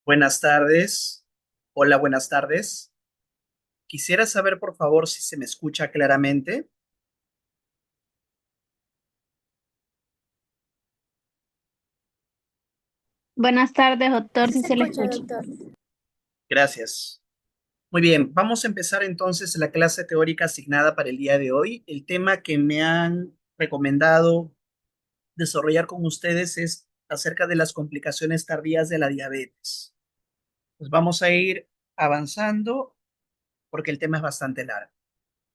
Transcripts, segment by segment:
Buenas tardes. Hola, buenas tardes. Quisiera saber, por favor, si se me escucha claramente. Buenas tardes, doctor, Sí si se se le escucha, escucha. doctor. Gracias. Muy bien, vamos a empezar entonces la clase teórica asignada para el día de hoy. El tema que me han recomendado desarrollar con ustedes es acerca de las complicaciones tardías de la diabetes. Pues vamos a ir avanzando porque el tema es bastante largo.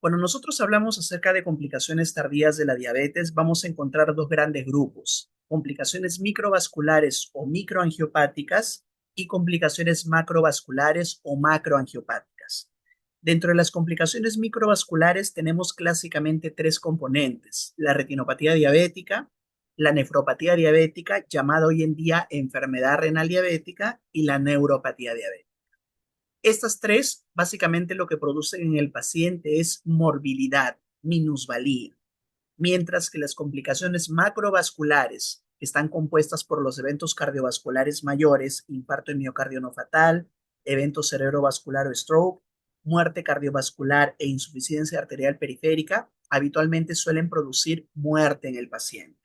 Cuando nosotros hablamos acerca de complicaciones tardías de la diabetes, vamos a encontrar dos grandes grupos: complicaciones microvasculares o microangiopáticas y complicaciones macrovasculares o macroangiopáticas. Dentro de las complicaciones microvasculares tenemos clásicamente tres componentes: la retinopatía diabética, la nefropatía diabética, llamada hoy en día enfermedad renal diabética, y la neuropatía diabética. Estas tres, básicamente lo que producen en el paciente es morbilidad, minusvalía, mientras que las complicaciones macrovasculares, que están compuestas por los eventos cardiovasculares mayores, infarto de miocardio no fatal, evento cerebrovascular o stroke, muerte cardiovascular e insuficiencia arterial periférica, habitualmente suelen producir muerte en el paciente.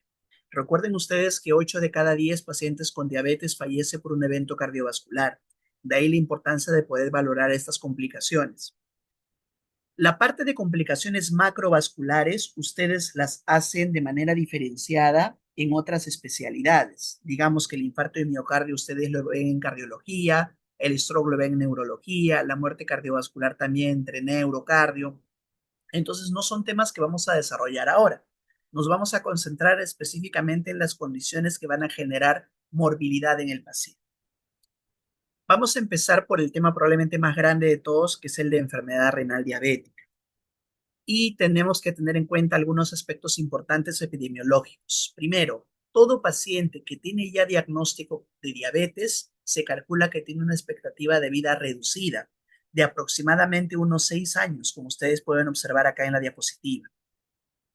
Recuerden ustedes que 8 de cada 10 pacientes con diabetes fallece por un evento cardiovascular. De ahí la importancia de poder valorar estas complicaciones. La parte de complicaciones macrovasculares, ustedes las hacen de manera diferenciada en otras especialidades. Digamos que el infarto de miocardio ustedes lo ven en cardiología, el stroke lo ven en neurología, la muerte cardiovascular también entre neurocardio. Entonces, no son temas que vamos a desarrollar ahora. Nos vamos a concentrar específicamente en las condiciones que van a generar morbilidad en el paciente. Vamos a empezar por el tema probablemente más grande de todos, que es el de enfermedad renal diabética. Y tenemos que tener en cuenta algunos aspectos importantes epidemiológicos. Primero, todo paciente que tiene ya diagnóstico de diabetes se calcula que tiene una expectativa de vida reducida de aproximadamente unos 6 años, como ustedes pueden observar acá en la diapositiva.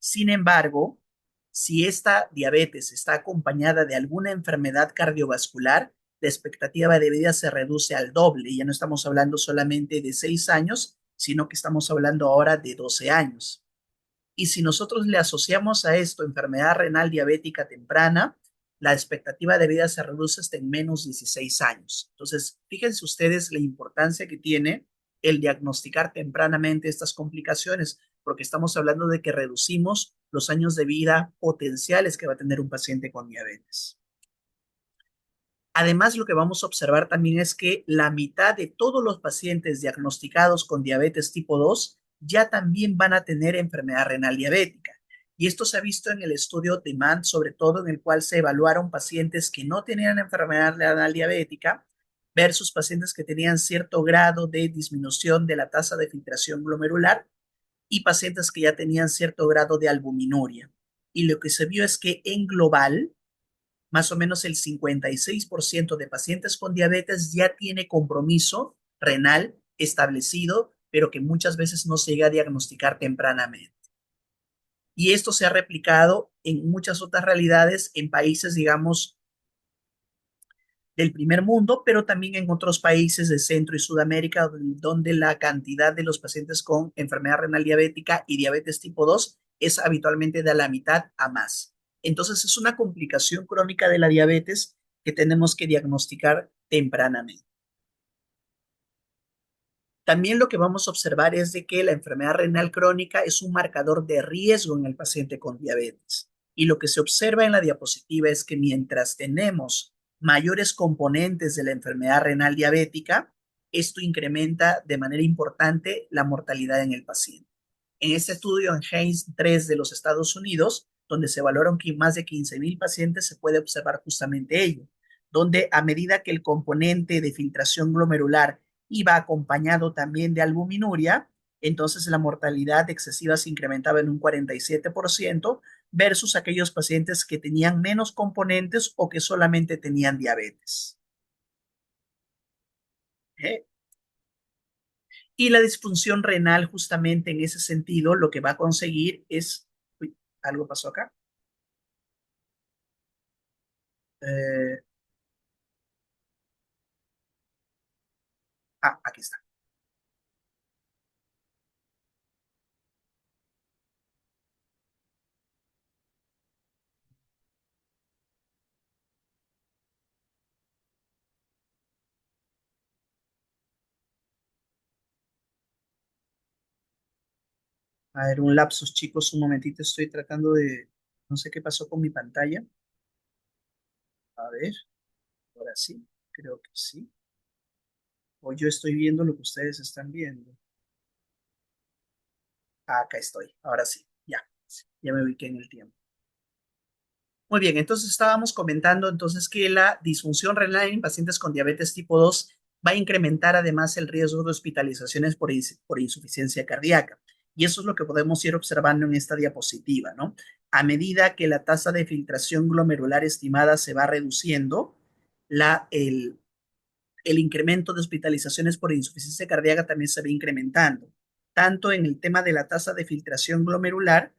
Sin embargo, si esta diabetes está acompañada de alguna enfermedad cardiovascular, la expectativa de vida se reduce al doble. Ya no estamos hablando solamente de 6 años, sino que estamos hablando ahora de 12 años. Y si nosotros le asociamos a esto enfermedad renal diabética temprana, la expectativa de vida se reduce hasta en menos 16 años. Entonces, fíjense ustedes la importancia que tiene el diagnosticar tempranamente estas complicaciones, porque estamos hablando de que reducimos los años de vida potenciales que va a tener un paciente con diabetes. Además, lo que vamos a observar también es que la mitad de todos los pacientes diagnosticados con diabetes tipo 2 ya también van a tener enfermedad renal diabética. Y esto se ha visto en el estudio DEMAND, sobre todo en el cual se evaluaron pacientes que no tenían enfermedad renal diabética versus pacientes que tenían cierto grado de disminución de la tasa de filtración glomerular y pacientes que ya tenían cierto grado de albuminuria. Y lo que se vio es que en global, más o menos el 56% de pacientes con diabetes ya tiene compromiso renal establecido, pero que muchas veces no se llega a diagnosticar tempranamente. Y esto se ha replicado en muchas otras realidades en países, digamos, del primer mundo, pero también en otros países de Centro y Sudamérica, donde la cantidad de los pacientes con enfermedad renal diabética y diabetes tipo 2 es habitualmente de la mitad a más. Entonces es una complicación crónica de la diabetes que tenemos que diagnosticar tempranamente. También lo que vamos a observar es de que la enfermedad renal crónica es un marcador de riesgo en el paciente con diabetes. Y lo que se observa en la diapositiva es que mientras tenemos mayores componentes de la enfermedad renal diabética, esto incrementa de manera importante la mortalidad en el paciente. En este estudio en Haynes 3 de los Estados Unidos, donde se evaluaron que más de 15,000 pacientes, se puede observar justamente ello, donde a medida que el componente de filtración glomerular iba acompañado también de albuminuria, entonces la mortalidad excesiva se incrementaba en un 47% versus aquellos pacientes que tenían menos componentes o que solamente tenían diabetes. ¿Eh? Y la disfunción renal, justamente en ese sentido, lo que va a conseguir es... Uy, algo pasó acá. Eh, Ah, aquí está. A ver, un lapsus, chicos, un momentito, estoy tratando de, no sé qué pasó con mi pantalla. A ver, ahora sí, creo que sí. O yo estoy viendo lo que ustedes están viendo. Ah, acá estoy, ahora sí, ya me ubiqué en el tiempo. Muy bien, entonces estábamos comentando entonces que la disfunción renal en pacientes con diabetes tipo 2 va a incrementar además el riesgo de hospitalizaciones por insuficiencia cardíaca. Y eso es lo que podemos ir observando en esta diapositiva, ¿no? A medida que la tasa de filtración glomerular estimada se va reduciendo, la, el incremento de hospitalizaciones por insuficiencia cardíaca también se va incrementando, tanto en el tema de la tasa de filtración glomerular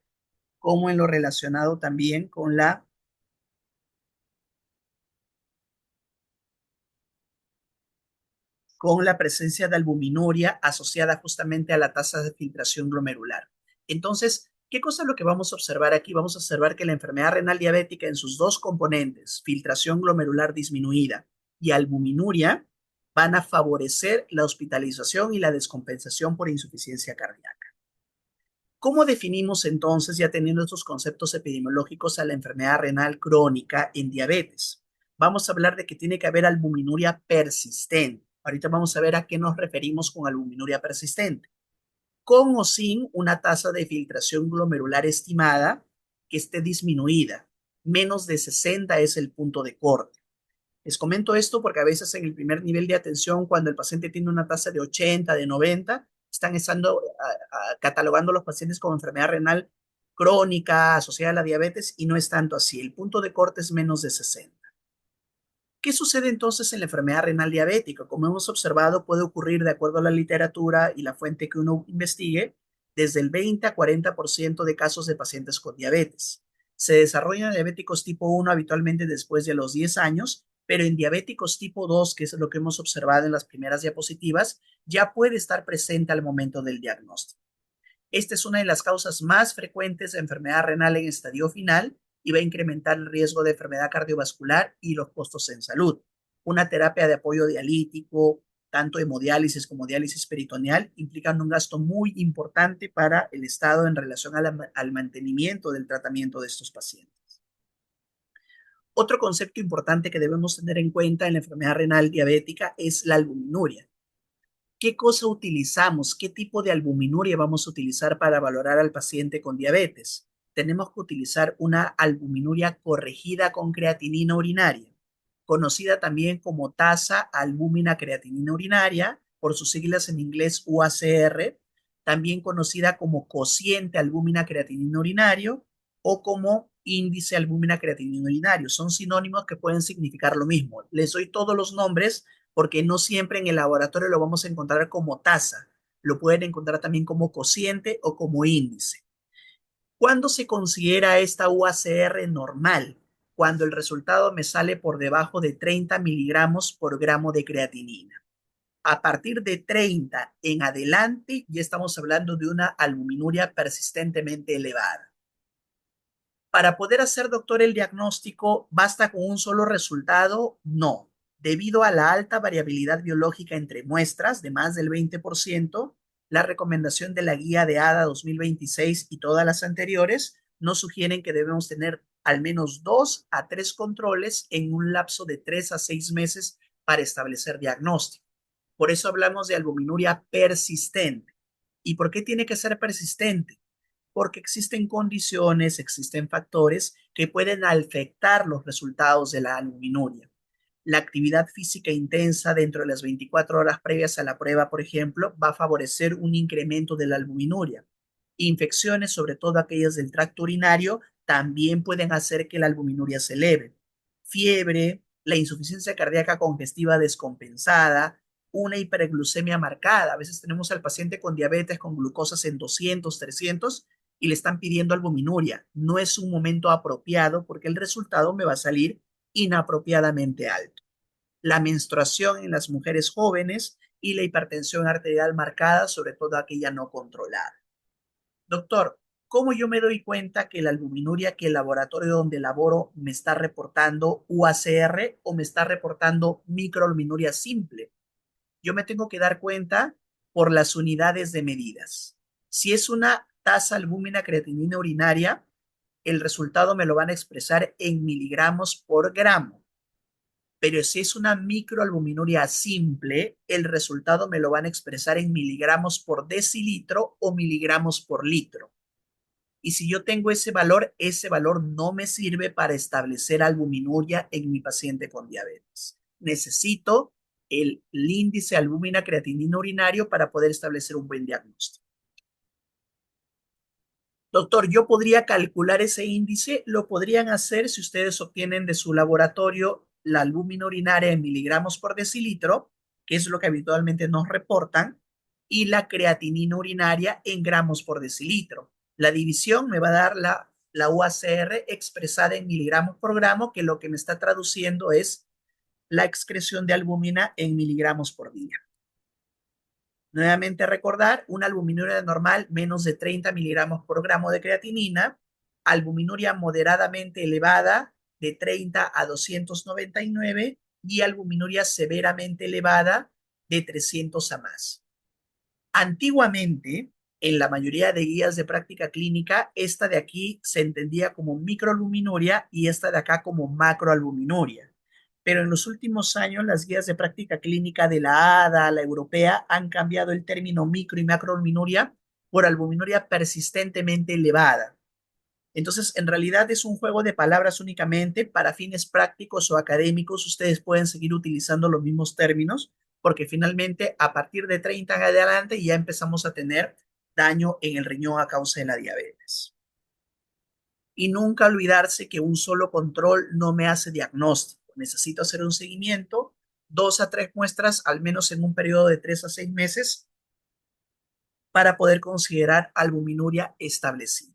como en lo relacionado también con la presencia de albuminuria asociada justamente a la tasa de filtración glomerular. Entonces, ¿qué cosa es lo que vamos a observar aquí? Vamos a observar que la enfermedad renal diabética en sus dos componentes, filtración glomerular disminuida y albuminuria, van a favorecer la hospitalización y la descompensación por insuficiencia cardíaca. ¿Cómo definimos entonces, ya teniendo estos conceptos epidemiológicos, a la enfermedad renal crónica en diabetes? Vamos a hablar de que tiene que haber albuminuria persistente. Ahorita vamos a ver a qué nos referimos con albuminuria persistente. Con o sin una tasa de filtración glomerular estimada que esté disminuida. Menos de 60 es el punto de corte. Les comento esto porque a veces en el primer nivel de atención, cuando el paciente tiene una tasa de 80, de 90, están estando, catalogando a los pacientes con enfermedad renal crónica asociada a la diabetes y no es tanto así. El punto de corte es menos de 60. ¿Qué sucede entonces en la enfermedad renal diabética? Como hemos observado, puede ocurrir de acuerdo a la literatura y la fuente que uno investigue, desde el 20 a 40% de casos de pacientes con diabetes. Se desarrollan diabéticos tipo 1 habitualmente después de los 10 años, pero en diabéticos tipo 2, que es lo que hemos observado en las primeras diapositivas, ya puede estar presente al momento del diagnóstico. Esta es una de las causas más frecuentes de enfermedad renal en estadio final y va a incrementar el riesgo de enfermedad cardiovascular y los costos en salud. Una terapia de apoyo dialítico, tanto hemodiálisis como diálisis peritoneal, implican un gasto muy importante para el Estado en relación al mantenimiento del tratamiento de estos pacientes. Otro concepto importante que debemos tener en cuenta en la enfermedad renal diabética es la albuminuria. ¿Qué cosa utilizamos? ¿Qué tipo de albuminuria vamos a utilizar para valorar al paciente con diabetes? Tenemos que utilizar una albuminuria corregida con creatinina urinaria, conocida también como tasa albúmina creatinina urinaria, por sus siglas en inglés UACR, también conocida como cociente albúmina creatinina urinario o como índice albúmina creatinina urinario. Son sinónimos que pueden significar lo mismo. Les doy todos los nombres porque no siempre en el laboratorio lo vamos a encontrar como tasa, lo pueden encontrar también como cociente o como índice. ¿Cuándo se considera esta UACR normal? Cuando el resultado me sale por debajo de 30 miligramos por gramo de creatinina. A partir de 30 en adelante, ya estamos hablando de una albuminuria persistentemente elevada. Para poder hacer, doctor, el diagnóstico, ¿basta con un solo resultado? No. Debido a la alta variabilidad biológica entre muestras de más del 20%, la recomendación de la guía de ADA 2026 y todas las anteriores nos sugieren que debemos tener al menos 2 a 3 controles en un lapso de 3 a 6 meses para establecer diagnóstico. Por eso hablamos de albuminuria persistente. ¿Y por qué tiene que ser persistente? Porque existen condiciones, existen factores que pueden afectar los resultados de la albuminuria. La actividad física intensa dentro de las 24 horas previas a la prueba, por ejemplo, va a favorecer un incremento de la albuminuria. Infecciones, sobre todo aquellas del tracto urinario, también pueden hacer que la albuminuria se eleve. Fiebre, la insuficiencia cardíaca congestiva descompensada, una hiperglucemia marcada. A veces tenemos al paciente con diabetes con glucosas en 200, 300 y le están pidiendo albuminuria. No es un momento apropiado porque el resultado me va a salir inapropiadamente alto. La menstruación en las mujeres jóvenes, y la hipertensión arterial marcada, sobre todo aquella no controlada. Doctor, ¿cómo yo me doy cuenta que la albuminuria que el laboratorio donde laboro me está reportando UACR o me está reportando microalbuminuria simple? Yo me tengo que dar cuenta por las unidades de medidas. Si es una tasa albúmina creatinina urinaria, el resultado me lo van a expresar en miligramos por gramo. Pero si es una microalbuminuria simple, el resultado me lo van a expresar en miligramos por decilitro o miligramos por litro. Y si yo tengo ese valor no me sirve para establecer albuminuria en mi paciente con diabetes. Necesito el índice albúmina creatinina urinario para poder establecer un buen diagnóstico. Doctor, yo podría calcular ese índice, lo podrían hacer si ustedes obtienen de su laboratorio la albúmina urinaria en miligramos por decilitro, que es lo que habitualmente nos reportan, y la creatinina urinaria en gramos por decilitro. La división me va a dar la UACR expresada en miligramos por gramo, que lo que me está traduciendo es la excreción de albúmina en miligramos por día. Nuevamente recordar, una albuminuria normal menos de 30 miligramos por gramo de creatinina, albuminuria moderadamente elevada de 30 a 299 y albuminuria severamente elevada de 300 a más. Antiguamente, en la mayoría de guías de práctica clínica, esta de aquí se entendía como microalbuminuria y esta de acá como macroalbuminuria. Pero en los últimos años, las guías de práctica clínica de la ADA, la europea, han cambiado el término micro y macroalbuminuria por albuminuria persistentemente elevada. Entonces, en realidad es un juego de palabras únicamente para fines prácticos o académicos. Ustedes pueden seguir utilizando los mismos términos porque finalmente a partir de 30 en adelante ya empezamos a tener daño en el riñón a causa de la diabetes. Y nunca olvidarse que un solo control no me hace diagnóstico. Necesito hacer un seguimiento, 2 a 3 muestras, al menos en un periodo de 3 a 6 meses, para poder considerar albuminuria establecida.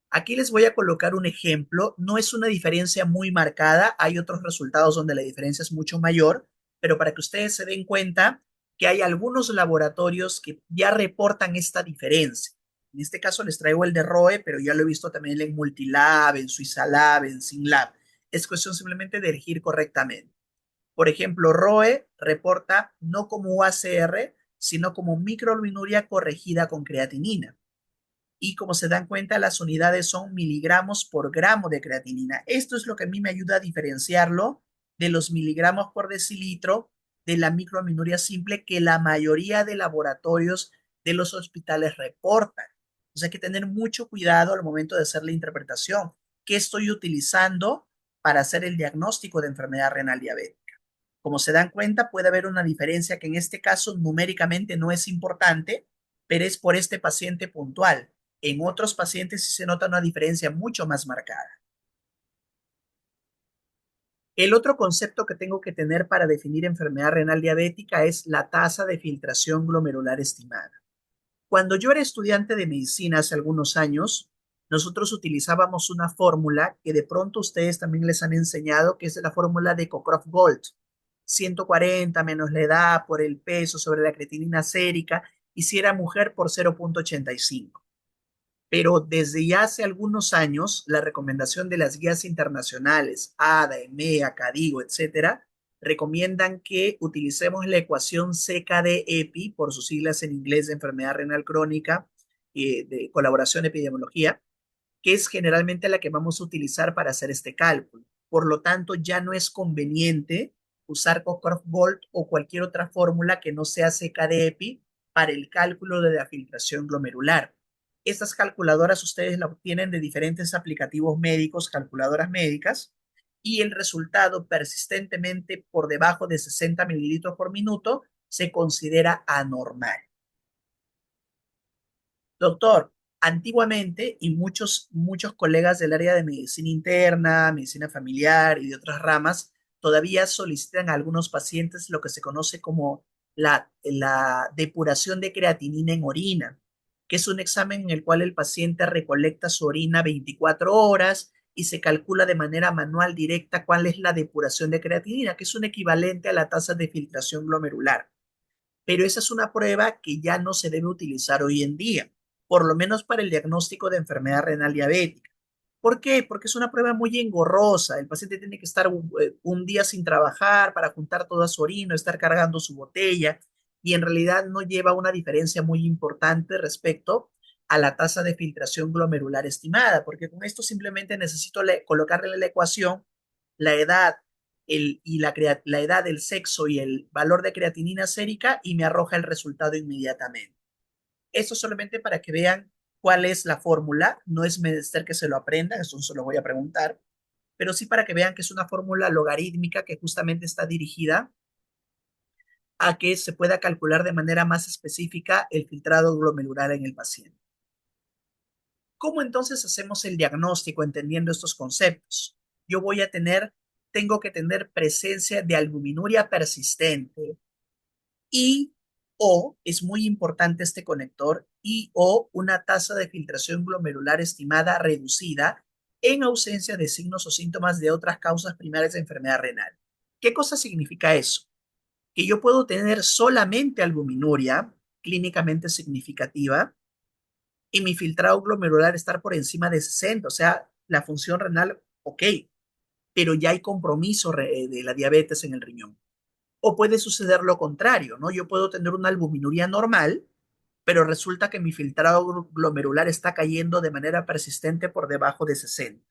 Aquí les voy a colocar un ejemplo. No es una diferencia muy marcada. Hay otros resultados donde la diferencia es mucho mayor, pero para que ustedes se den cuenta que hay algunos laboratorios que ya reportan esta diferencia. En este caso les traigo el de ROE, pero ya lo he visto también en Multilab, en Suizalab, en Synlab. Es cuestión simplemente de elegir correctamente. Por ejemplo, ROE reporta no como UACR, sino como microalbuminuria corregida con creatinina y como se dan cuenta, las unidades son miligramos por gramo de creatinina. Esto es lo que a mí me ayuda a diferenciarlo de los miligramos por decilitro de la microalbuminuria simple que la mayoría de laboratorios de los hospitales reportan. Entonces hay que tener mucho cuidado al momento de hacer la interpretación. ¿Qué estoy utilizando para hacer el diagnóstico de enfermedad renal diabética? Como se dan cuenta, puede haber una diferencia que en este caso numéricamente no es importante, pero es por este paciente puntual. En otros pacientes sí se nota una diferencia mucho más marcada. El otro concepto que tengo que tener para definir enfermedad renal diabética es la tasa de filtración glomerular estimada. Cuando yo era estudiante de medicina hace algunos años, nosotros utilizábamos una fórmula que de pronto ustedes también les han enseñado, que es la fórmula de Cockcroft-Gault. 140 menos la edad por el peso sobre la creatinina sérica y si era mujer por 0,85. Pero desde ya hace algunos años, la recomendación de las guías internacionales, ADA, EMEA, CADIGO, etcétera, recomiendan que utilicemos la ecuación CKD-EPI, por sus siglas en inglés de enfermedad renal crónica, de colaboración epidemiología, que es generalmente la que vamos a utilizar para hacer este cálculo. Por lo tanto, ya no es conveniente usar Cockcroft-Gault o cualquier otra fórmula que no sea CKD-EPI para el cálculo de la filtración glomerular. Estas calculadoras ustedes las obtienen de diferentes aplicativos médicos, calculadoras médicas, y el resultado persistentemente por debajo de 60 mililitros por minuto se considera anormal. Doctor, antiguamente, y muchos colegas del área de medicina interna, medicina familiar y de otras ramas, todavía solicitan a algunos pacientes lo que se conoce como la depuración de creatinina en orina, que es un examen en el cual el paciente recolecta su orina 24 horas y se calcula de manera manual directa cuál es la depuración de creatinina, que es un equivalente a la tasa de filtración glomerular. Pero esa es una prueba que ya no se debe utilizar hoy en día, por lo menos para el diagnóstico de enfermedad renal diabética. ¿Por qué? Porque es una prueba muy engorrosa. El paciente tiene que estar un día sin trabajar para juntar toda su orina, estar cargando su botella, y en realidad no lleva una diferencia muy importante respecto a la tasa de filtración glomerular estimada, porque con esto simplemente necesito colocarle en la ecuación la edad, la edad, el sexo y el valor de creatinina sérica y me arroja el resultado inmediatamente. Eso solamente para que vean cuál es la fórmula. No es menester que se lo aprendan, eso se lo voy a preguntar, pero sí para que vean que es una fórmula logarítmica que justamente está dirigida a que se pueda calcular de manera más específica el filtrado glomerular en el paciente. ¿Cómo entonces hacemos el diagnóstico entendiendo estos conceptos? Yo tengo que tener presencia de albuminuria persistente y o, es muy importante este conector, y o una tasa de filtración glomerular estimada reducida en ausencia de signos o síntomas de otras causas primarias de enfermedad renal. ¿Qué cosa significa eso? Que yo puedo tener solamente albuminuria clínicamente significativa y mi filtrado glomerular estar por encima de 60, o sea, la función renal, ok, pero ya hay compromiso de la diabetes en el riñón. O puede suceder lo contrario, ¿no? Yo puedo tener una albuminuria normal, pero resulta que mi filtrado glomerular está cayendo de manera persistente por debajo de 60.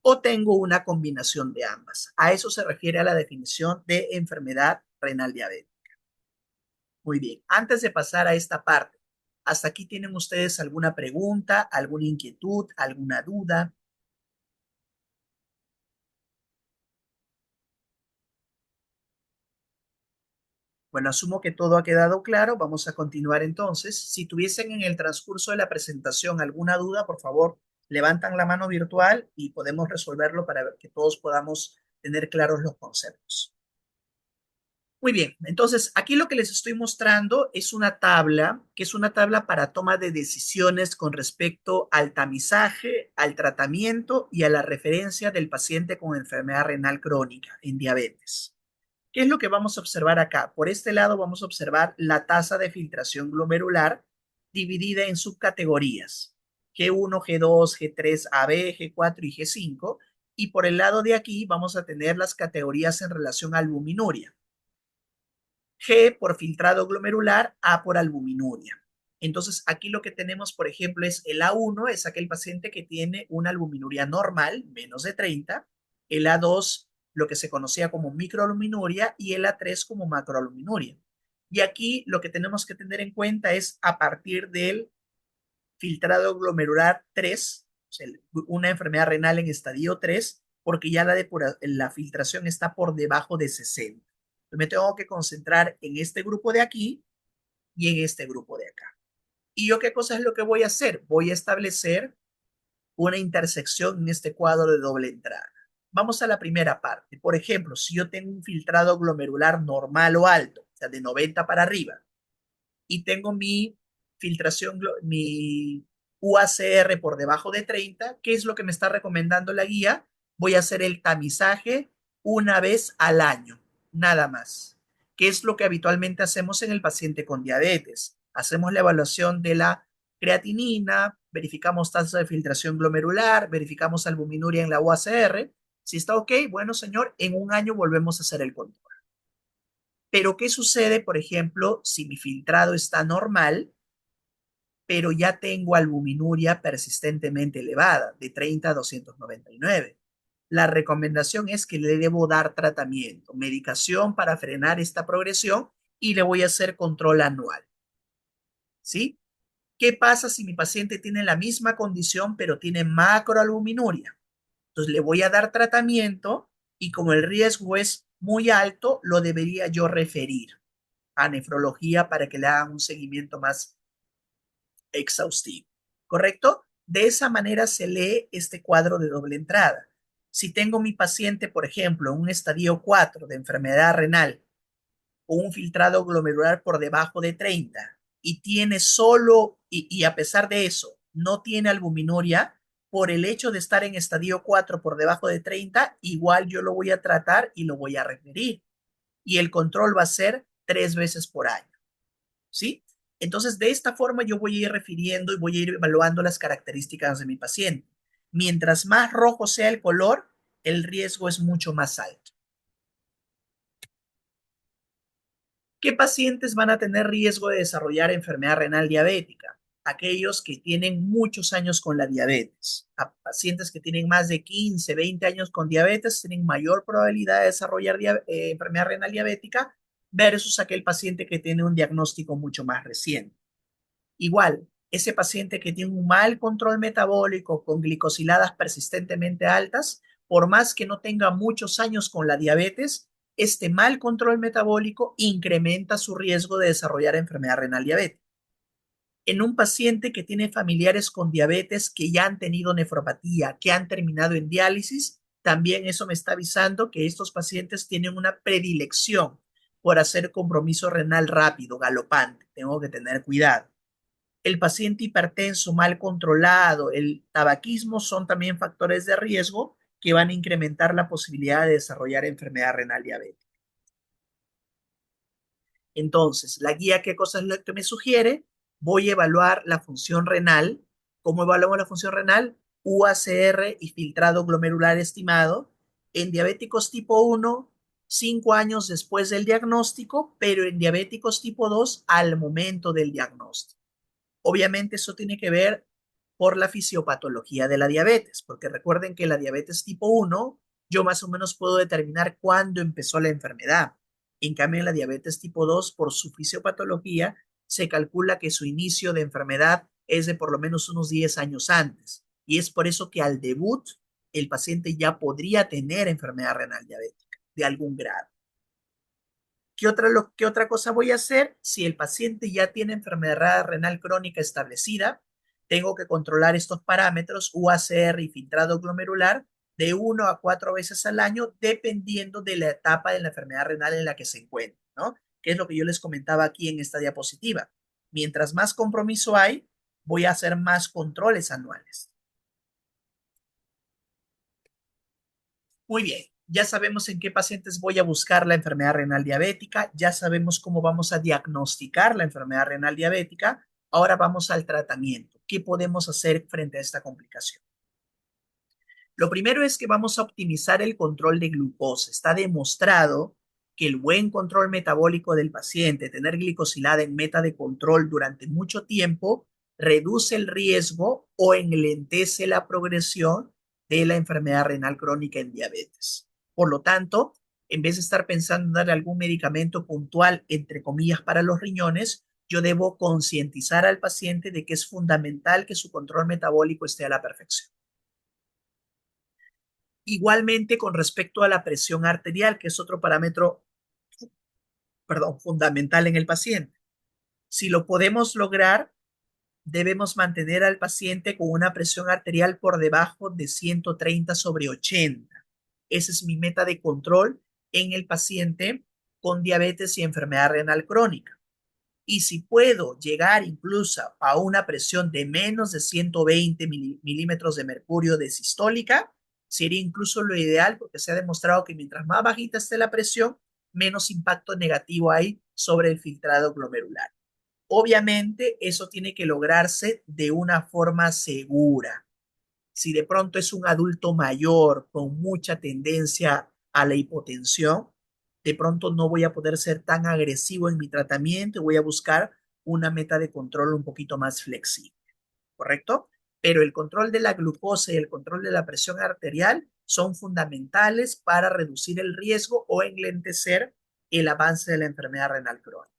O tengo una combinación de ambas. A eso se refiere a la definición de enfermedad renal diabética. Muy bien, antes de pasar a esta parte, ¿hasta aquí tienen ustedes alguna pregunta, alguna inquietud, alguna duda? Bueno, asumo que todo ha quedado claro. Vamos a continuar entonces. Si tuviesen en el transcurso de la presentación alguna duda, por favor, levantan la mano virtual y podemos resolverlo para que todos podamos tener claros los conceptos. Muy bien, entonces aquí lo que les estoy mostrando es una tabla, que es una tabla para toma de decisiones con respecto al tamizaje, al tratamiento y a la referencia del paciente con enfermedad renal crónica en diabetes. ¿Qué es lo que vamos a observar acá? Por este lado vamos a observar la tasa de filtración glomerular dividida en subcategorías: G1, G2, G3, AB, G4 y G5. Y por el lado de aquí vamos a tener las categorías en relación a albuminuria. G por filtrado glomerular, A por albuminuria. Entonces, aquí lo que tenemos, por ejemplo, es el A1, es aquel paciente que tiene una albuminuria normal, menos de 30, el A2, lo que se conocía como microalbuminuria, y el A3 como macroalbuminuria. Y aquí lo que tenemos que tener en cuenta es a partir del filtrado glomerular 3, o sea, una enfermedad renal en estadio 3, porque ya la filtración está por debajo de 60. Me tengo que concentrar en este grupo de aquí y en este grupo de acá. ¿Y yo qué cosa es lo que voy a hacer? Voy a establecer una intersección en este cuadro de doble entrada. Vamos a la primera parte. Por ejemplo, si yo tengo un filtrado glomerular normal o alto, o sea, de 90 para arriba, y tengo mi filtración, mi UACR por debajo de 30, ¿qué es lo que me está recomendando la guía? Voy a hacer el tamizaje una vez al año, nada más. ¿Qué es lo que habitualmente hacemos en el paciente con diabetes? Hacemos la evaluación de la creatinina, verificamos tasa de filtración glomerular, verificamos albuminuria en la UACR. Si está ok, bueno, señor, en un año volvemos a hacer el control. Pero ¿qué sucede, por ejemplo, si mi filtrado está normal, pero ya tengo albuminuria persistentemente elevada, de 30 a 299? La recomendación es que le debo dar tratamiento, medicación para frenar esta progresión, y le voy a hacer control anual. ¿Sí? ¿Qué pasa si mi paciente tiene la misma condición, pero tiene macroalbuminuria? Entonces le voy a dar tratamiento y como el riesgo es muy alto, lo debería yo referir a nefrología para que le hagan un seguimiento más exhaustivo, ¿correcto? De esa manera se lee este cuadro de doble entrada. Si tengo mi paciente, por ejemplo, en un estadio 4 de enfermedad renal o un filtrado glomerular por debajo de 30 y tiene solo, y a pesar de eso, no tiene albuminuria, por el hecho de estar en estadio 4 por debajo de 30, igual yo lo voy a tratar y lo voy a referir. Y el control va a ser 3 veces por año, ¿sí? Entonces, de esta forma yo voy a ir refiriendo y voy a ir evaluando las características de mi paciente. Mientras más rojo sea el color, el riesgo es mucho más alto. ¿Qué pacientes van a tener riesgo de desarrollar enfermedad renal diabética? Aquellos que tienen muchos años con la diabetes. A pacientes que tienen más de 15, 20 años con diabetes tienen mayor probabilidad de desarrollar enfermedad renal diabética versus aquel paciente que tiene un diagnóstico mucho más reciente. Igual, ese paciente que tiene un mal control metabólico con glicosiladas persistentemente altas, por más que no tenga muchos años con la diabetes, este mal control metabólico incrementa su riesgo de desarrollar enfermedad renal diabética. En un paciente que tiene familiares con diabetes que ya han tenido nefropatía, que han terminado en diálisis, también eso me está avisando que estos pacientes tienen una predilección por hacer compromiso renal rápido, galopante. Tengo que tener cuidado. El paciente hipertenso mal controlado, el tabaquismo son también factores de riesgo que van a incrementar la posibilidad de desarrollar enfermedad renal diabética. Entonces, la guía, ¿qué cosa es lo que me sugiere? Voy a evaluar la función renal. ¿Cómo evaluamos la función renal? UACR y filtrado glomerular estimado en diabéticos tipo 1, 5 años después del diagnóstico, pero en diabéticos tipo 2 al momento del diagnóstico. Obviamente eso tiene que ver por la fisiopatología de la diabetes, porque recuerden que la diabetes tipo 1, yo más o menos puedo determinar cuándo empezó la enfermedad. En cambio, en la diabetes tipo 2, por su fisiopatología, se calcula que su inicio de enfermedad es de por lo menos unos 10 años antes. Y es por eso que al debut, el paciente ya podría tener enfermedad renal diabética de algún grado. ¿Qué otra cosa voy a hacer? Si el paciente ya tiene enfermedad renal crónica establecida, tengo que controlar estos parámetros, UACR y filtrado glomerular, de 1 a 4 veces al año, dependiendo de la etapa de la enfermedad renal en la que se encuentre, ¿no? Que es lo que yo les comentaba aquí en esta diapositiva. Mientras más compromiso hay, voy a hacer más controles anuales. Muy bien, ya sabemos en qué pacientes voy a buscar la enfermedad renal diabética, ya sabemos cómo vamos a diagnosticar la enfermedad renal diabética. Ahora vamos al tratamiento. ¿Qué podemos hacer frente a esta complicación? Lo primero es que vamos a optimizar el control de glucosa. Está demostrado que el buen control metabólico del paciente, tener glicosilada en meta de control durante mucho tiempo, reduce el riesgo o enlentece la progresión de la enfermedad renal crónica en diabetes. Por lo tanto, en vez de estar pensando en darle algún medicamento puntual, entre comillas, para los riñones, yo debo concientizar al paciente de que es fundamental que su control metabólico esté a la perfección. Igualmente con respecto a la presión arterial, que es otro parámetro, perdón, fundamental en el paciente. Si lo podemos lograr, debemos mantener al paciente con una presión arterial por debajo de 130/80. Esa es mi meta de control en el paciente con diabetes y enfermedad renal crónica. Y si puedo llegar incluso a una presión de menos de 120 milímetros de mercurio de sistólica, sería incluso lo ideal porque se ha demostrado que mientras más bajita esté la presión, menos impacto negativo hay sobre el filtrado glomerular. Obviamente, eso tiene que lograrse de una forma segura. Si de pronto es un adulto mayor con mucha tendencia a la hipotensión, de pronto no voy a poder ser tan agresivo en mi tratamiento, voy a buscar una meta de control un poquito más flexible, ¿correcto? Pero el control de la glucosa y el control de la presión arterial son fundamentales para reducir el riesgo o enlentecer el avance de la enfermedad renal crónica.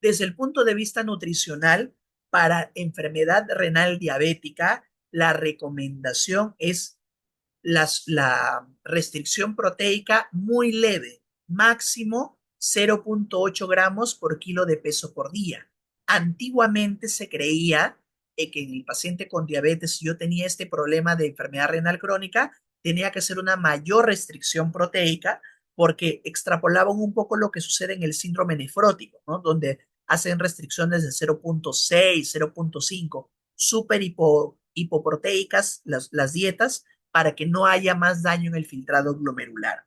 Desde el punto de vista nutricional, para enfermedad renal diabética, la recomendación es la restricción proteica muy leve, máximo 0,8 gramos por kilo de peso por día. Antiguamente se creía que en el paciente con diabetes, si yo tenía este problema de enfermedad renal crónica, tenía que hacer una mayor restricción proteica porque extrapolaban un poco lo que sucede en el síndrome nefrótico, ¿no? Donde hacen restricciones de 0,6, 0,5, súper hipoproteicas las dietas para que no haya más daño en el filtrado glomerular.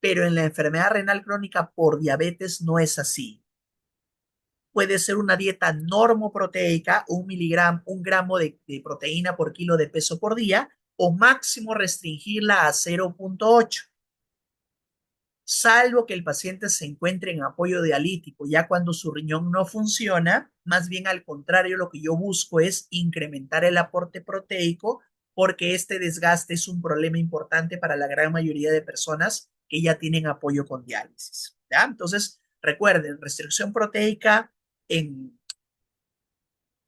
Pero en la enfermedad renal crónica por diabetes no es así. Puede ser una dieta normoproteica, un gramo de proteína por kilo de peso por día, o máximo restringirla a 0,8, salvo que el paciente se encuentre en apoyo dialítico, ya cuando su riñón no funciona. Más bien al contrario, lo que yo busco es incrementar el aporte proteico, porque este desgaste es un problema importante para la gran mayoría de personas que ya tienen apoyo con diálisis. ¿Ya? Entonces, recuerden, restricción proteica en,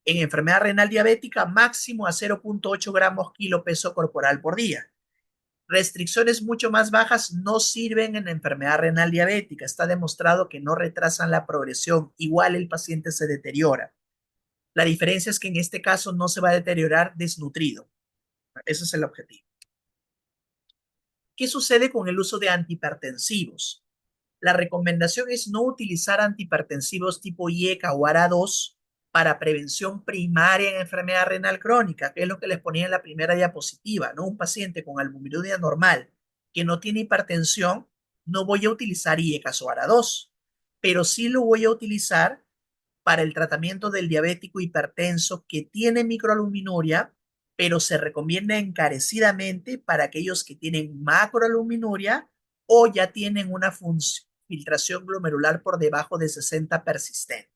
en enfermedad renal diabética máximo a 0,8 gramos kilo peso corporal por día. Restricciones mucho más bajas no sirven en la enfermedad renal diabética. Está demostrado que no retrasan la progresión. Igual el paciente se deteriora. La diferencia es que en este caso no se va a deteriorar desnutrido. Ese es el objetivo. ¿Qué sucede con el uso de antihipertensivos? La recomendación es no utilizar antihipertensivos tipo IECA o ARA2 para prevención primaria en enfermedad renal crónica, que es lo que les ponía en la primera diapositiva, ¿no? Un paciente con albuminuria normal que no tiene hipertensión, no voy a utilizar IECAS o ARA2, pero sí lo voy a utilizar para el tratamiento del diabético hipertenso que tiene microalbuminuria, pero se recomienda encarecidamente para aquellos que tienen macroalbuminuria o ya tienen una filtración glomerular por debajo de 60 persistente.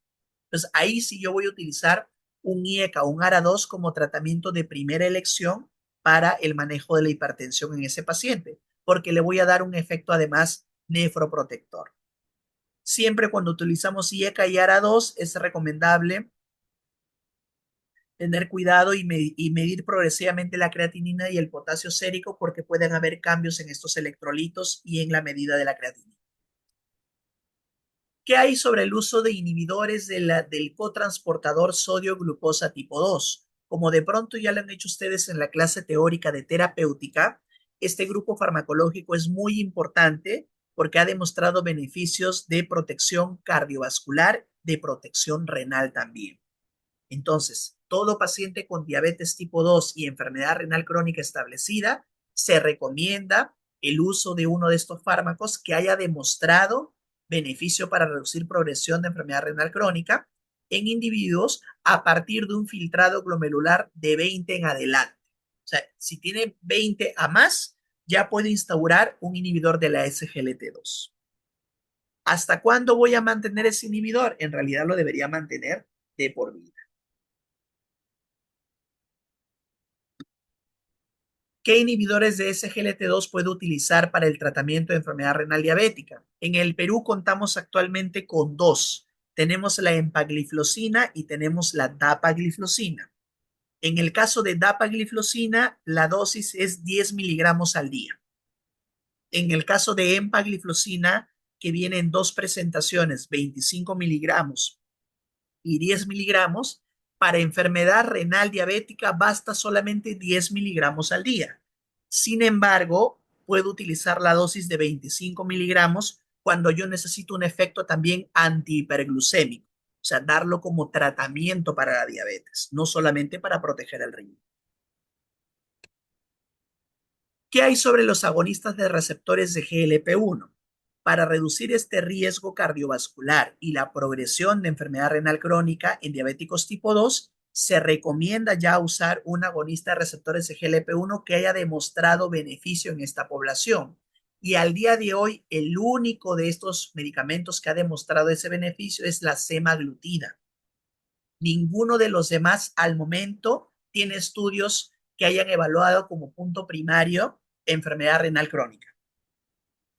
Entonces, ahí sí yo voy a utilizar un IECA o un ARA2 como tratamiento de primera elección para el manejo de la hipertensión en ese paciente, porque le voy a dar un efecto además nefroprotector. Siempre cuando utilizamos IECA y ARA2 es recomendable tener cuidado y medir progresivamente la creatinina y el potasio sérico, porque pueden haber cambios en estos electrolitos y en la medida de la creatinina. ¿Qué hay sobre el uso de inhibidores del cotransportador sodio-glucosa tipo 2? Como de pronto ya lo han hecho ustedes en la clase teórica de terapéutica, este grupo farmacológico es muy importante porque ha demostrado beneficios de protección cardiovascular, de protección renal también. Entonces, todo paciente con diabetes tipo 2 y enfermedad renal crónica establecida, se recomienda el uso de uno de estos fármacos que haya demostrado beneficio para reducir progresión de enfermedad renal crónica en individuos a partir de un filtrado glomerular de 20 en adelante. O sea, si tiene 20 a más, ya puede instaurar un inhibidor de la SGLT2. ¿Hasta cuándo voy a mantener ese inhibidor? En realidad lo debería mantener de por vida. ¿Qué inhibidores de SGLT2 puedo utilizar para el tratamiento de enfermedad renal diabética? En el Perú contamos actualmente con dos. Tenemos la empagliflozina y tenemos la dapagliflozina. En el caso de dapagliflozina, la dosis es 10 miligramos al día. En el caso de empagliflozina, que viene en dos presentaciones, 25 miligramos y 10 miligramos, para enfermedad renal diabética basta solamente 10 miligramos al día. Sin embargo, puedo utilizar la dosis de 25 miligramos cuando yo necesito un efecto también antihiperglucémico, o sea, darlo como tratamiento para la diabetes, no solamente para proteger el riñón. ¿Qué hay sobre los agonistas de receptores de GLP-1? Para reducir este riesgo cardiovascular y la progresión de enfermedad renal crónica en diabéticos tipo 2, se recomienda ya usar un agonista de receptores de GLP-1 que haya demostrado beneficio en esta población. Y al día de hoy, el único de estos medicamentos que ha demostrado ese beneficio es la semaglutida. Ninguno de los demás al momento tiene estudios que hayan evaluado como punto primario enfermedad renal crónica.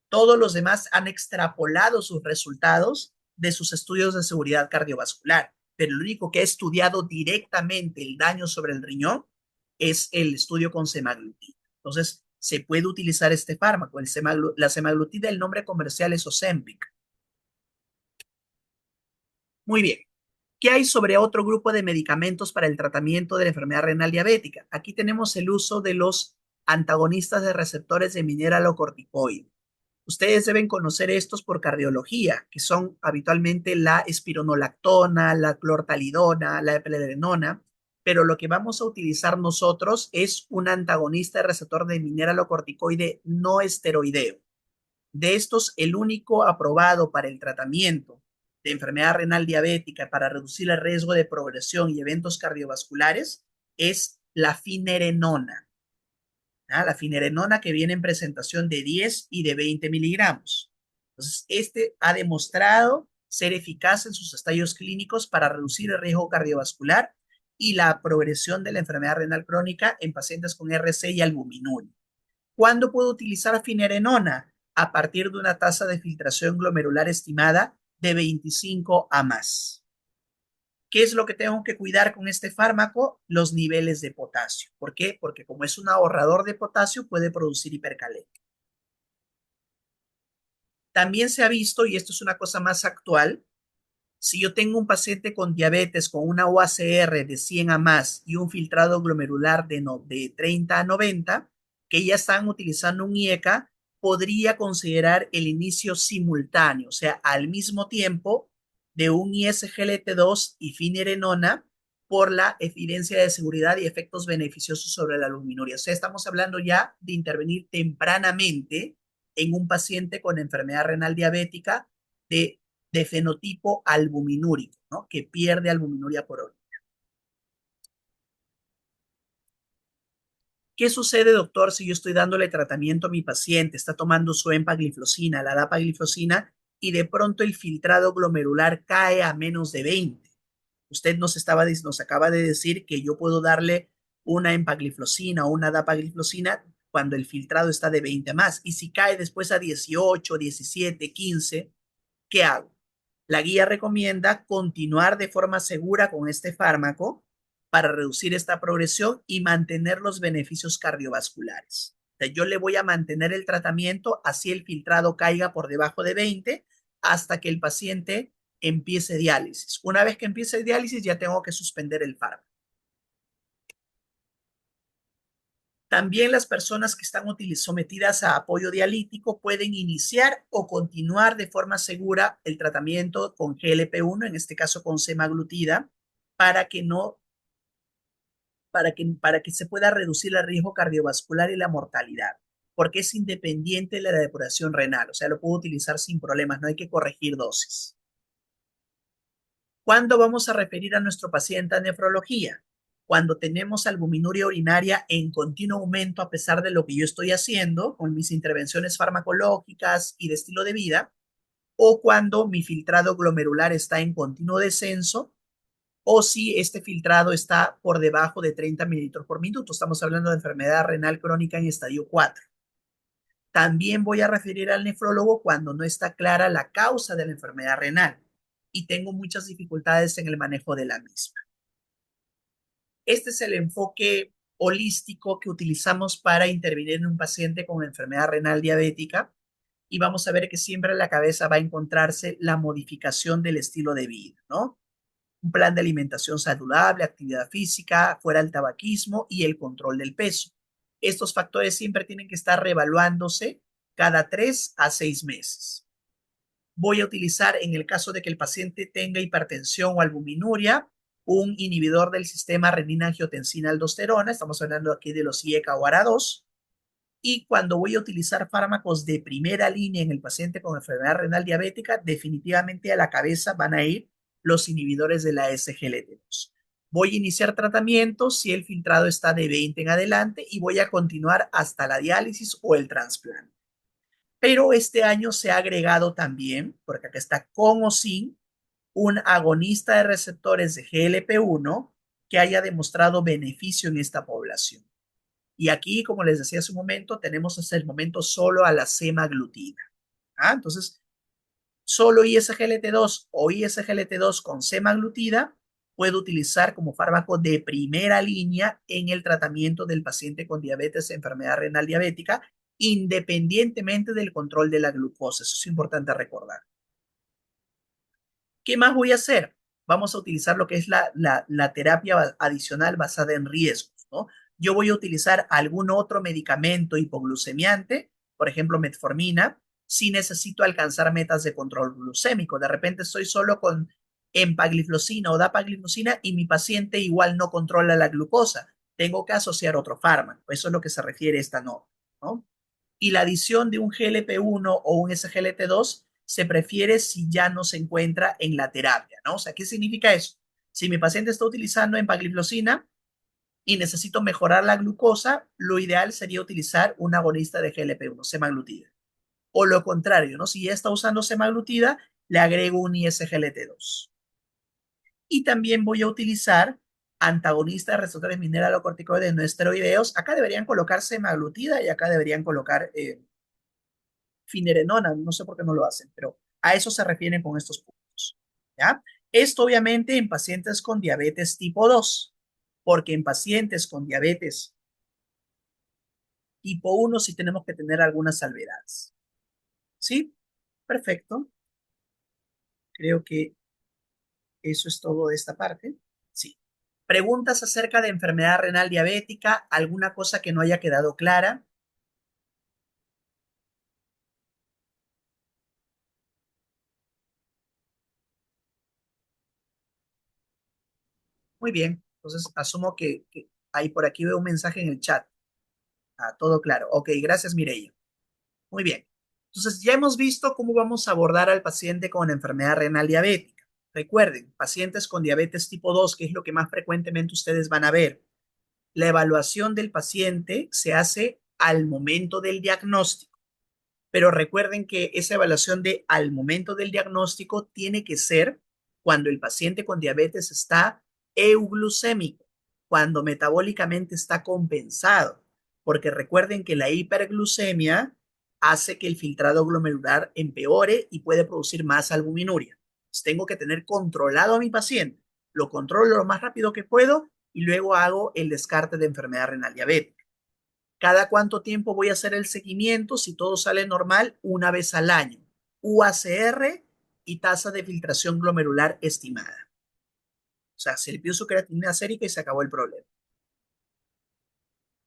Todos los demás han extrapolado sus resultados de sus estudios de seguridad cardiovascular, pero el único que ha estudiado directamente el daño sobre el riñón es el estudio con semaglutida. Entonces, se puede utilizar este fármaco. La semaglutida, el nombre comercial es Ozempic. Muy bien. ¿Qué hay sobre otro grupo de medicamentos para el tratamiento de la enfermedad renal diabética? Aquí tenemos el uso de los antagonistas de receptores de mineralocorticoide. Ustedes deben conocer estos por cardiología, que son habitualmente la espironolactona, la clortalidona, la eplerenona, pero lo que vamos a utilizar nosotros es un antagonista de receptor de mineralocorticoide no esteroideo. De estos, el único aprobado para el tratamiento de enfermedad renal diabética para reducir el riesgo de progresión y eventos cardiovasculares es la finerenona. ¿Ah? La finerenona que viene en presentación de 10 y de 20 miligramos. Entonces, este ha demostrado ser eficaz en sus estadios clínicos para reducir el riesgo cardiovascular y la progresión de la enfermedad renal crónica en pacientes con RC y albuminuria. ¿Cuándo puedo utilizar finerenona? A partir de una tasa de filtración glomerular estimada de 25 a más. ¿Qué es lo que tengo que cuidar con este fármaco? Los niveles de potasio. ¿Por qué? Porque como es un ahorrador de potasio, puede producir hipercalemia. También se ha visto, y esto es una cosa más actual, si yo tengo un paciente con diabetes con una UACR de 100 a más y un filtrado glomerular de 30 a 90, que ya están utilizando un IECA, podría considerar el inicio simultáneo, o sea, al mismo tiempo de un ISGLT2 y finerenona por la evidencia de seguridad y efectos beneficiosos sobre la albuminuria. O sea, estamos hablando ya de intervenir tempranamente en un paciente con enfermedad renal diabética de fenotipo albuminúrico, ¿no? Que pierde albuminuria por orina. ¿Qué sucede, doctor, si yo estoy dándole tratamiento a mi paciente, está tomando su empagliflozina, la dapagliflozina, y de pronto el filtrado glomerular cae a menos de 20? Usted nos acaba de decir que yo puedo darle una empagliflozina o una dapagliflozina cuando el filtrado está de 20 más. Y si cae después a 18, 17, 15, ¿qué hago? La guía recomienda continuar de forma segura con este fármaco para reducir esta progresión y mantener los beneficios cardiovasculares. O sea, yo le voy a mantener el tratamiento así el filtrado caiga por debajo de 20 hasta que el paciente empiece diálisis. Una vez que empiece diálisis ya tengo que suspender el fármaco. También las personas que están sometidas a apoyo dialítico pueden iniciar o continuar de forma segura el tratamiento con GLP-1, en este caso con semaglutida, para que no, para que se pueda reducir el riesgo cardiovascular y la mortalidad, porque es independiente de la depuración renal, o sea, lo puedo utilizar sin problemas, no hay que corregir dosis. ¿Cuándo vamos a referir a nuestro paciente a nefrología? Cuando tenemos albuminuria urinaria en continuo aumento a pesar de lo que yo estoy haciendo con mis intervenciones farmacológicas y de estilo de vida, o cuando mi filtrado glomerular está en continuo descenso, o si este filtrado está por debajo de 30 mililitros por minuto. Estamos hablando de enfermedad renal crónica en estadio 4. También voy a referir al nefrólogo cuando no está clara la causa de la enfermedad renal y tengo muchas dificultades en el manejo de la misma. Este es el enfoque holístico que utilizamos para intervenir en un paciente con enfermedad renal diabética y vamos a ver que siempre en la cabeza va a encontrarse la modificación del estilo de vida, ¿no? Un plan de alimentación saludable, actividad física, fuera el tabaquismo y el control del peso. Estos factores siempre tienen que estar reevaluándose cada 3 a 6 meses. Voy a utilizar, en el caso de que el paciente tenga hipertensión o albuminuria, un inhibidor del sistema renina-angiotensina-aldosterona, estamos hablando aquí de los IECA o ARA2, y cuando voy a utilizar fármacos de primera línea en el paciente con enfermedad renal diabética, definitivamente a la cabeza van a ir los inhibidores de la SGLT2. Voy a iniciar tratamiento si el filtrado está de 20 en adelante y voy a continuar hasta la diálisis o el trasplante. Pero este año se ha agregado también, porque acá está con o sin, un agonista de receptores de GLP-1 que haya demostrado beneficio en esta población. Y aquí, como les decía hace un momento, tenemos hasta el momento solo a la semaglutida. ¿Ah? Entonces, solo ISGLT2 o ISGLT2 con semaglutida puedo utilizar como fármaco de primera línea en el tratamiento del paciente con diabetes, enfermedad renal diabética, independientemente del control de la glucosa. Eso es importante recordar. ¿Qué más voy a hacer? Vamos a utilizar lo que es la terapia adicional basada en riesgos, ¿no? Yo voy a utilizar algún otro medicamento hipoglucemiante, por ejemplo, metformina, si necesito alcanzar metas de control glucémico. De repente estoy solo con empagliflozina o dapagliflozina y mi paciente igual no controla la glucosa. Tengo que asociar otro fármaco. Eso es lo que se refiere a esta norma, ¿no? Y la adición de un GLP-1 o un SGLT2 se prefiere si ya no se encuentra en la terapia, ¿no? O sea, ¿qué significa eso? Si mi paciente está utilizando empagliflozina y necesito mejorar la glucosa, lo ideal sería utilizar un agonista de GLP-1, semaglutida. O lo contrario, ¿no? Si ya está usando semaglutida, le agrego un ISGLT2. Y también voy a utilizar antagonistas de receptores mineralocorticoides no esteroideos. Acá deberían colocar semaglutida y acá deberían colocar finerenona, no sé por qué no lo hacen, pero a eso se refieren con estos puntos, ¿ya? Esto obviamente en pacientes con diabetes tipo 2, porque en pacientes con diabetes tipo 1 sí tenemos que tener algunas salvedades, ¿sí? Perfecto, creo que eso es todo de esta parte, sí. Preguntas acerca de enfermedad renal diabética, alguna cosa que no haya quedado clara. Muy bien, entonces asumo que ahí por aquí veo un mensaje en el chat. Ah, todo claro. Ok, gracias, Mireia. Muy bien. Entonces, ya hemos visto cómo vamos a abordar al paciente con enfermedad renal diabética. Recuerden, pacientes con diabetes tipo 2, que es lo que más frecuentemente ustedes van a ver. La evaluación del paciente se hace al momento del diagnóstico, pero recuerden que esa evaluación de al momento del diagnóstico tiene que ser cuando el paciente con diabetes está euglucémico, cuando metabólicamente está compensado, porque recuerden que la hiperglucemia hace que el filtrado glomerular empeore y puede producir más albuminuria. Entonces, tengo que tener controlado a mi paciente, lo controlo lo más rápido que puedo y luego hago el descarte de enfermedad renal diabética. ¿Cada cuánto tiempo voy a hacer el seguimiento? Si todo sale normal, una vez al año. UACR y tasa de filtración glomerular estimada. O sea, se le pidió su creatinina sérica y se acabó el problema.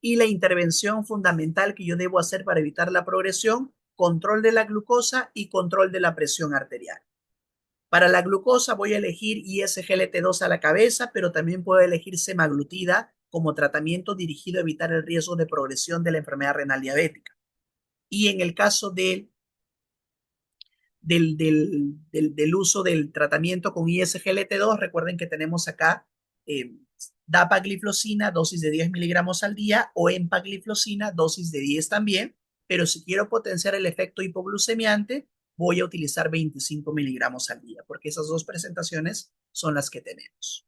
Y la intervención fundamental que yo debo hacer para evitar la progresión, control de la glucosa y control de la presión arterial. Para la glucosa voy a elegir ISGLT2 a la cabeza, pero también puedo elegir semaglutida como tratamiento dirigido a evitar el riesgo de progresión de la enfermedad renal diabética. Y en el caso del uso del tratamiento con ISGLT2, recuerden que tenemos acá eh, dapagliflozina, dosis de 10 miligramos al día, o empagliflozina, dosis de 10 también, pero si quiero potenciar el efecto hipoglucemiante, voy a utilizar 25 miligramos al día, porque esas dos presentaciones son las que tenemos.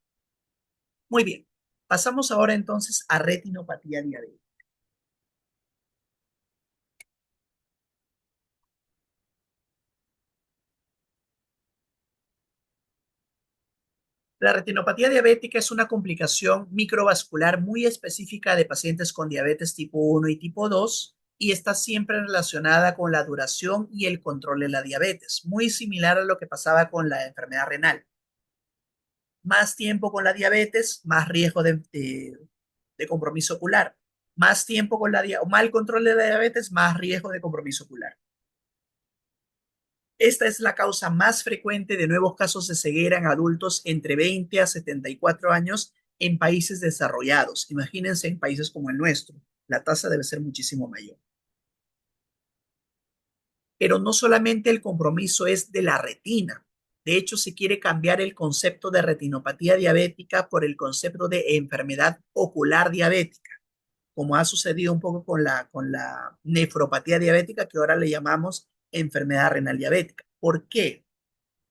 Muy bien, pasamos ahora entonces a retinopatía diabética. La retinopatía diabética es una complicación microvascular muy específica de pacientes con diabetes tipo 1 y tipo 2 y está siempre relacionada con la duración y el control de la diabetes, muy similar a lo que pasaba con la enfermedad renal. Más tiempo con la diabetes, más riesgo de compromiso ocular. Más tiempo con la mal control de la diabetes, más riesgo de compromiso ocular. Esta es la causa más frecuente de nuevos casos de ceguera en adultos entre 20 a 74 años en países desarrollados. Imagínense en países como el nuestro, la tasa debe ser muchísimo mayor. Pero no solamente el compromiso es de la retina. De hecho, se quiere cambiar el concepto de retinopatía diabética por el concepto de enfermedad ocular diabética, como ha sucedido un poco con la nefropatía diabética, que ahora le llamamos enfermedad renal diabética. ¿Por qué?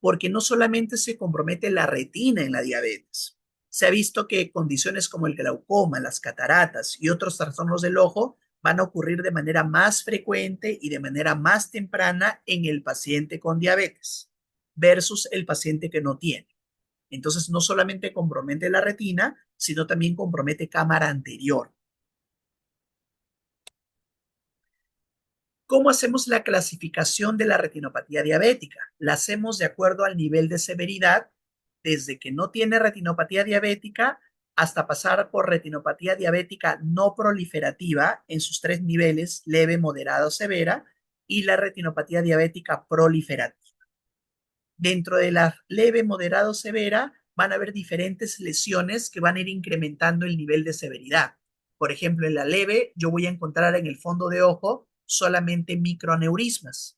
Porque no solamente se compromete la retina en la diabetes, se ha visto que condiciones como el glaucoma, las cataratas y otros trastornos del ojo van a ocurrir de manera más frecuente y de manera más temprana en el paciente con diabetes versus el paciente que no tiene. Entonces, no solamente compromete la retina, sino también compromete cámara anterior. ¿Cómo hacemos la clasificación de la retinopatía diabética? La hacemos de acuerdo al nivel de severidad, desde que no tiene retinopatía diabética hasta pasar por retinopatía diabética no proliferativa en sus tres niveles, leve, moderada o severa, y la retinopatía diabética proliferativa. Dentro de la leve, moderado, severa, van a haber diferentes lesiones que van a ir incrementando el nivel de severidad. Por ejemplo, en la leve, yo voy a encontrar en el fondo de ojo solamente microaneurismas.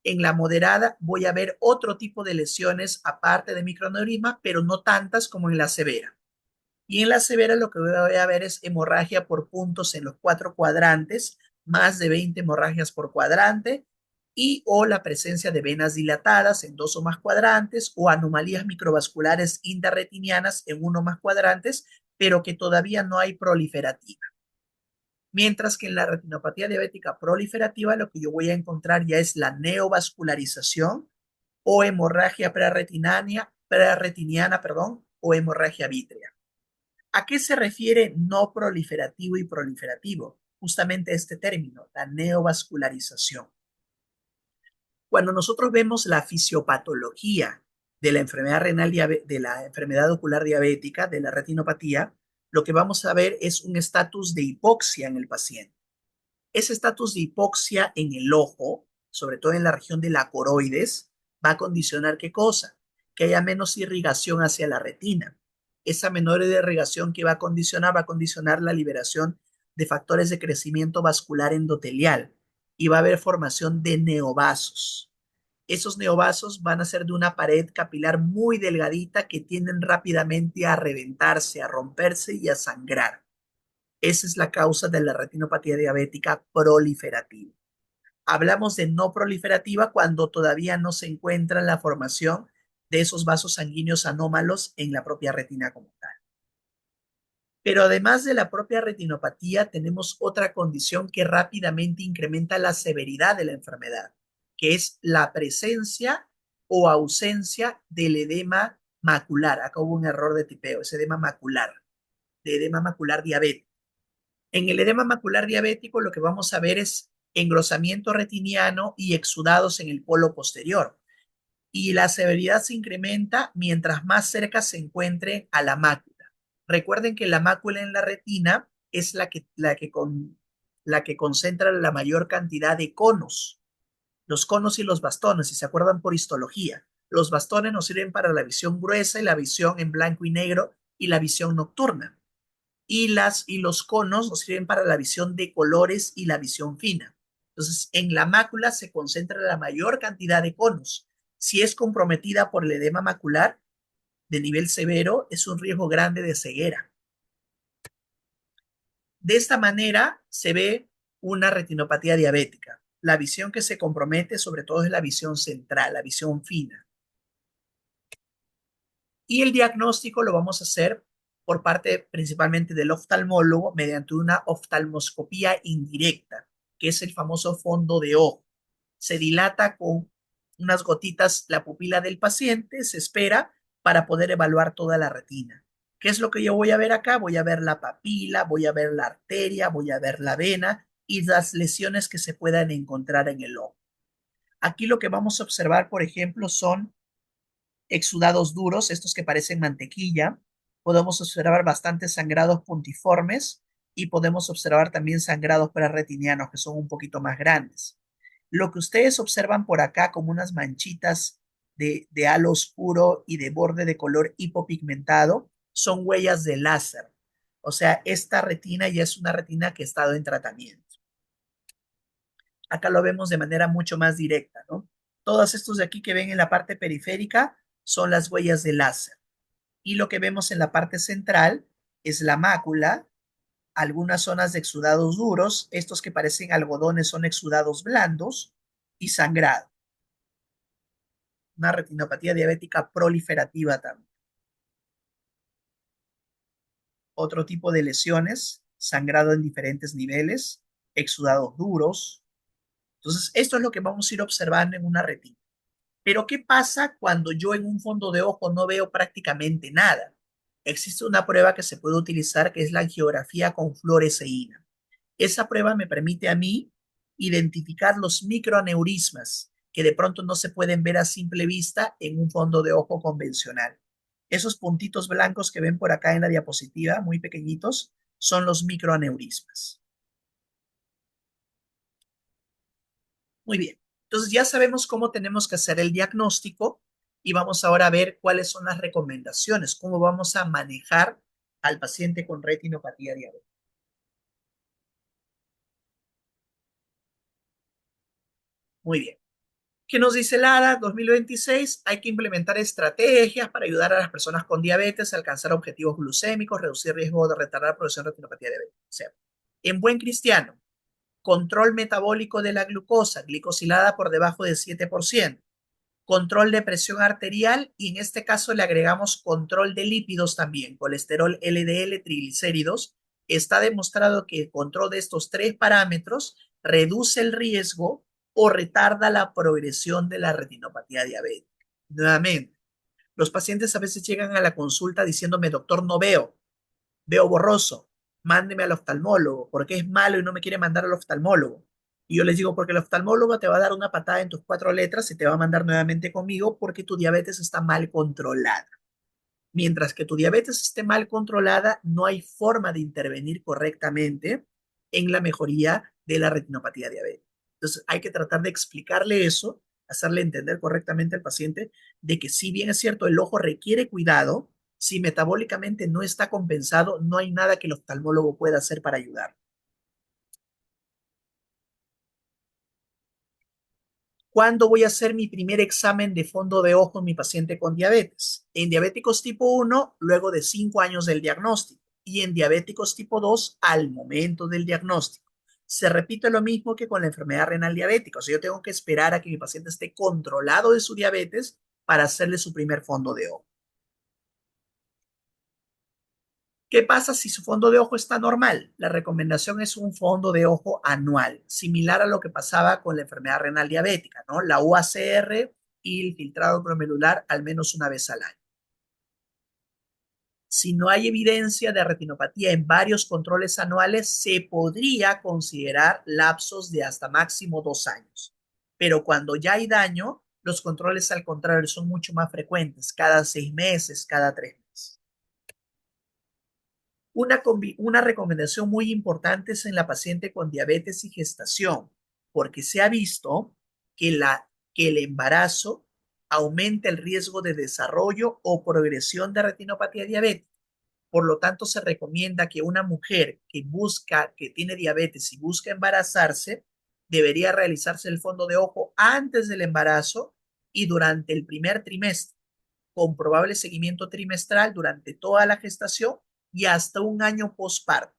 En la moderada voy a ver otro tipo de lesiones aparte de microaneurisma, pero no tantas como en la severa. Y en la severa lo que voy a ver es hemorragia por puntos en los cuatro cuadrantes, más de 20 hemorragias por cuadrante, y o la presencia de venas dilatadas en dos o más cuadrantes, o anomalías microvasculares intrarretinianas en uno o más cuadrantes, pero que todavía no hay proliferativa. Mientras que en la retinopatía diabética proliferativa lo que yo voy a encontrar ya es la neovascularización o hemorragia preretiniana, perdón, o hemorragia vítrea. ¿A qué se refiere no proliferativo y proliferativo? Justamente este término, la neovascularización. Cuando nosotros vemos la fisiopatología de la enfermedad renal, de la enfermedad ocular diabética, de la retinopatía, lo que vamos a ver es un estatus de hipoxia en el paciente. Ese estatus de hipoxia en el ojo, sobre todo en la región de la coroides, va a condicionar qué cosa? Que haya menos irrigación hacia la retina. Esa menor irrigación que va a condicionar la liberación de factores de crecimiento vascular endotelial y va a haber formación de neovasos. Esos neovasos van a ser de una pared capilar muy delgadita que tienden rápidamente a reventarse, a romperse y a sangrar. Esa es la causa de la retinopatía diabética proliferativa. Hablamos de no proliferativa cuando todavía no se encuentra la formación de esos vasos sanguíneos anómalos en la propia retina como tal. Pero además de la propia retinopatía, tenemos otra condición que rápidamente incrementa la severidad de la enfermedad, que es la presencia o ausencia del edema macular. Acá hubo un error de tipeo, es de edema macular diabético. En el edema macular diabético lo que vamos a ver es engrosamiento retiniano y exudados en el polo posterior. Y la severidad se incrementa mientras más cerca se encuentre a la mácula. Recuerden que la mácula en la retina es la que concentra la mayor cantidad de conos, los conos y los bastones, si se acuerdan por histología. Los bastones nos sirven para la visión gruesa y la visión en blanco y negro y la visión nocturna y los conos nos sirven para la visión de colores y la visión fina. Entonces, en la mácula se concentra la mayor cantidad de conos. Si es comprometida por el edema macular de nivel severo, es un riesgo grande de ceguera. De esta manera se ve una retinopatía diabética. La visión que se compromete sobre todo es la visión central, la visión fina. Y el diagnóstico lo vamos a hacer por parte principalmente del oftalmólogo mediante una oftalmoscopía indirecta, que es el famoso fondo de ojo. Se dilata con unas gotitas la pupila del paciente, se espera para poder evaluar toda la retina. ¿Qué es lo que yo voy a ver acá? Voy a ver la papila, voy a ver la arteria, voy a ver la vena y las lesiones que se puedan encontrar en el ojo. Aquí lo que vamos a observar, por ejemplo, son exudados duros, estos que parecen mantequilla. Podemos observar bastantes sangrados puntiformes y podemos observar también sangrados preretinianos que son un poquito más grandes. Lo que ustedes observan por acá como unas manchitas de halo oscuro y de borde de color hipopigmentado son huellas de láser. O sea, esta retina ya es una retina que ha estado en tratamiento. Acá lo vemos de manera mucho más directa, ¿no? Todos estos de aquí que ven en la parte periférica son las huellas de láser. Y lo que vemos en la parte central es la mácula, algunas zonas de exudados duros, estos que parecen algodones son exudados blandos y sangrado. Una retinopatía diabética proliferativa también. Otro tipo de lesiones, sangrado en diferentes niveles, exudados duros. Entonces, esto es lo que vamos a ir observando en una retina. Pero ¿qué pasa cuando yo en un fondo de ojo no veo prácticamente nada? Existe una prueba que se puede utilizar que es la angiografía con fluoresceína. Esa prueba me permite a mí identificar los microaneurismas que de pronto no se pueden ver a simple vista en un fondo de ojo convencional. Esos puntitos blancos que ven por acá en la diapositiva, muy pequeñitos, son los microaneurismas. Muy bien. Entonces ya sabemos cómo tenemos que hacer el diagnóstico. y vamos ahora a ver cuáles son las recomendaciones, cómo vamos a manejar al paciente con retinopatía diabética. Muy bien. ¿Qué nos dice el ADA 2026? Hay que implementar estrategias para ayudar a las personas con diabetes a alcanzar objetivos glucémicos, reducir riesgo de retardar la producción de retinopatía diabética. O sea, en buen cristiano, control metabólico de la glucosa, glicosilada por debajo de 7%, control de presión arterial y en este caso le agregamos control de lípidos también, colesterol LDL, triglicéridos. Está demostrado que el control de estos tres parámetros reduce el riesgo o retarda la progresión de la retinopatía diabética. Nuevamente, los pacientes a veces llegan a la consulta diciéndome, doctor, no veo borroso, mándeme al oftalmólogo, porque es malo y no me quiere mandar al oftalmólogo. Y yo les digo, porque el oftalmólogo te va a dar una patada en tus cuatro letras y te va a mandar nuevamente conmigo porque tu diabetes está mal controlada. Mientras que tu diabetes esté mal controlada, no hay forma de intervenir correctamente en la mejoría de la retinopatía diabética. Entonces, hay que tratar de explicarle eso, hacerle entender correctamente al paciente de que si bien es cierto, el ojo requiere cuidado, si metabólicamente no está compensado, no hay nada que el oftalmólogo pueda hacer para ayudar. ¿Cuándo voy a hacer mi primer examen de fondo de ojo en mi paciente con diabetes? En diabéticos tipo 1, luego de 5 años del diagnóstico, y en diabéticos tipo 2, al momento del diagnóstico. Se repite lo mismo que con la enfermedad renal diabética. O sea, yo tengo que esperar a que mi paciente esté controlado de su diabetes para hacerle su primer fondo de ojo. ¿Qué pasa si su fondo de ojo está normal? La recomendación es un fondo de ojo anual, similar a lo que pasaba con la enfermedad renal diabética, ¿no? La UACR y el filtrado glomerular al menos una vez al año. Si no hay evidencia de retinopatía en varios controles anuales, se podría considerar lapsos de hasta máximo 2 años. Pero cuando ya hay daño, los controles al contrario son mucho más frecuentes, cada 6 meses, cada 3 meses. Una recomendación muy importante es en la paciente con diabetes y gestación, porque se ha visto que el embarazo aumenta el riesgo de desarrollo o progresión de retinopatía diabética. Por lo tanto, se recomienda que una mujer que tiene diabetes y busca embarazarse, debería realizarse el fondo de ojo antes del embarazo y durante el primer trimestre, con probable seguimiento trimestral durante toda la gestación y hasta un año postparto,